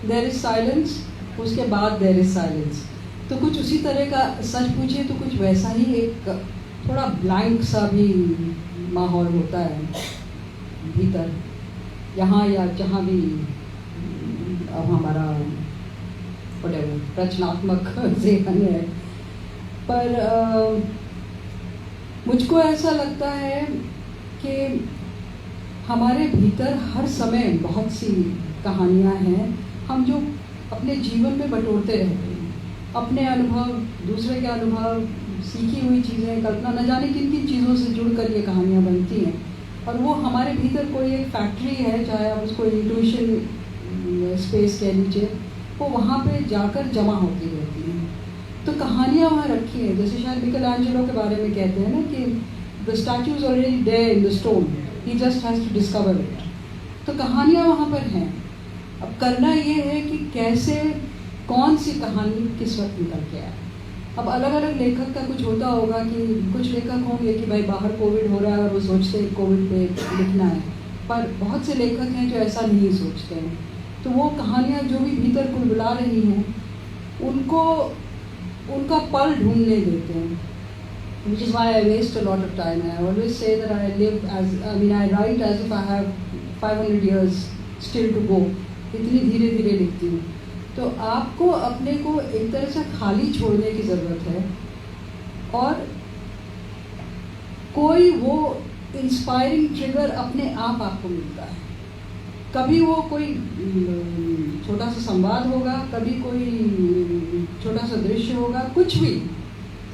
देयर इज साइलेंस, उसके बाद देयर इज साइलेंस। तो कुछ उसी तरह का, सच पूछिए तो कुछ वैसा ही एक थोड़ा ब्लैंक सा भी माहौल होता है भीतर, यहाँ या जहाँ भी अब हमारा रचनात्मक ज़ेहन है। पर मुझको ऐसा लगता है कि हमारे भीतर हर समय बहुत सी कहानियाँ हैं हम जो अपने जीवन में बटोरते रहते हैं, अपने अनुभव, दूसरे के अनुभव, सीखी हुई चीज़ें, कल्पना, न जाने किन किन चीज़ों से जुड़कर ये कहानियाँ बनती हैं। और वो हमारे भीतर कोई एक फैक्ट्री है, चाहे आप उसको इंट्यूशन स्पेस कह लीजिए, वो वहाँ पे जाकर जमा होती रहती हैं। तो कहानियाँ वहाँ रखी हैं, जैसे शायद मिकेलांजेलो के बारे में कहते हैं ना कि the statue is already there in the stone, he just has to discover it. तो कहानियाँ वहाँ पर हैं। अब करना ये है कि कैसे, कौन सी कहानी किस वक्त निकल के आए। अब अलग अलग लेखक का कुछ होता होगा कि कुछ लेखक होंगे कि भाई बाहर कोविड हो रहा है और वो सोचते हैं कोविड पे लिखना है, पर बहुत से लेखक हैं जो ऐसा नहीं सोचते हैं। तो वो कहानियाँ जो भी भीतर कुलबुला रही हैं उनको उनका पल ढूंढने देते हैं, which is why I waste a lot of time. I always say that I live as, I write as if I have 500 years still to go. इतनी धीरे धीरे लिखती हूँ। तो आपको अपने को एक तरह से खाली छोड़ने की ज़रूरत है और कोई वो इंस्पायरिंग ट्रिगर अपने आप आपको मिलता है। कभी वो कोई छोटा सा संवाद होगा, कभी कोई छोटा सा दृश्य होगा, कुछ भी,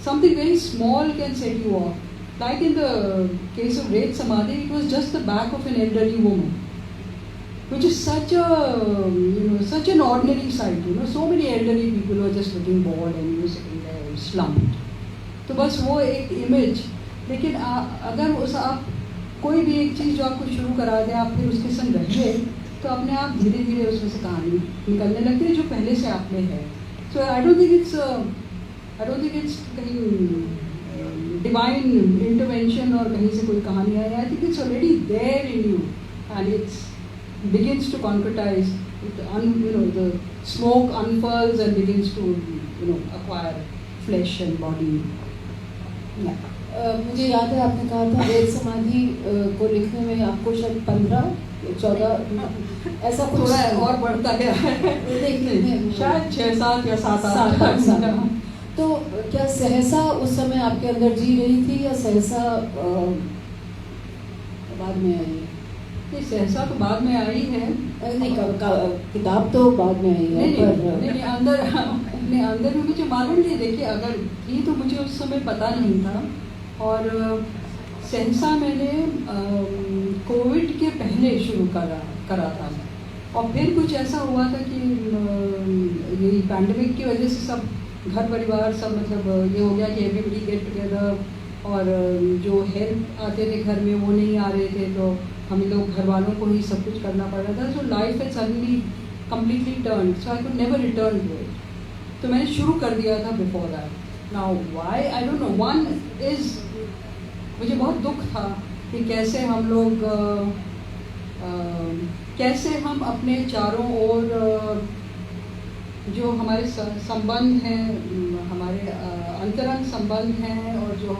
something very small can set you off. Like in the case of Red Samadhi, it was just the back of an elderly woman, which is such such an ordinary sight. So many elderly people were just looking bored and sitting there slumped. तो बस वो एक इमेज, लेकिन अगर उस आप कोई भी एक चीज़ जो आपको शुरू करा दे, आप फिर उसके संग रहिए तो अपने आप धीरे धीरे उसमें से कहानी निकलने लगती है जो पहले से आप में है। So I don't think it's कहीं डिवाइन इंटरवेंशन और कहीं से कोई कहानी आई। I think it's already there in you and it's begins to concretize. The smoke unfurls and begins to acquire flesh and body. Yeah. मुझे याद है आपने कहा था रेत समाधि को लिखने में आपको शायद 15-14 ऐसा कुछ थोड़ा और बढ़ता गया है, शायद 6-7 या 7-8 साल। तो क्या सहसा उस समय आपके अंदर जी रही थी या सहसा बाद में आई? नहीं, सहसा तो बाद में आई है। नहीं, किताब तो बाद में आई है। नहीं, अंदर में मुझे मालूम नहीं। देखिए, अगर थी तो मुझे उस समय पता नहीं था। और सहसा मैंने कोविड के पहले शुरू करा था और फिर कुछ ऐसा हुआ था कि यही पैंडमिक की वजह से सब घर परिवार सब मतलब ये हो गया कि एवरीबडी गेट टुगेदर, और जो हेल्प आते थे घर में वो नहीं आ रहे थे, तो हम लोग घर वालों को ही सब कुछ करना पड़ रहा था। So life had suddenly completely turn, so I could never return to it. तो मैंने शुरू कर दिया था before that. Now why I don't know. One is, मुझे बहुत दुख था कि कैसे हम लोग कैसे हम अपने चारों ओर जो हमारे संबंध हैं, हमारे अंतरंग संबंध हैं और जो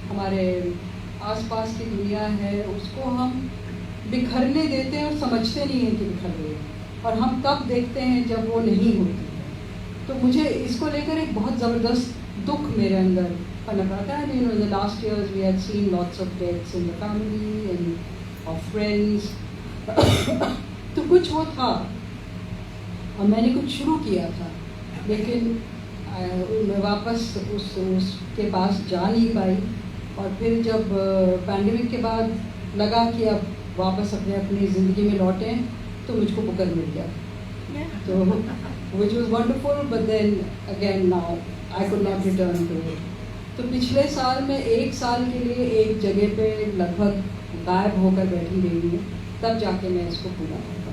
हमारे आसपास की दुनिया है उसको हम बिखरने देते हैं और समझते नहीं हैं कि बिखर रहे हैं, और हम तब देखते हैं जब वो नहीं होती है। तो मुझे इसको लेकर एक बहुत ज़बरदस्त दुख मेरे अंदर पनप रहा था. In the last years we had seen lots of deaths in the family and of friends. तो कुछ वो था और मैंने कुछ शुरू किया था, लेकिन मैं वापस उसके पास जा नहीं पाई. और फिर जब पैंडेमिक के बाद लगा कि अब वापस अपनी ज़िंदगी में लौटें, तो मुझको बुकर मिल गया. तो which was wonderful, but then again now I could not return to it. तो पिछले साल मैं 1 साल के लिए एक जगह पे लगभग गायब होकर बैठी रही हूँ, तब जाके मैं इसको पूरा कर पाई.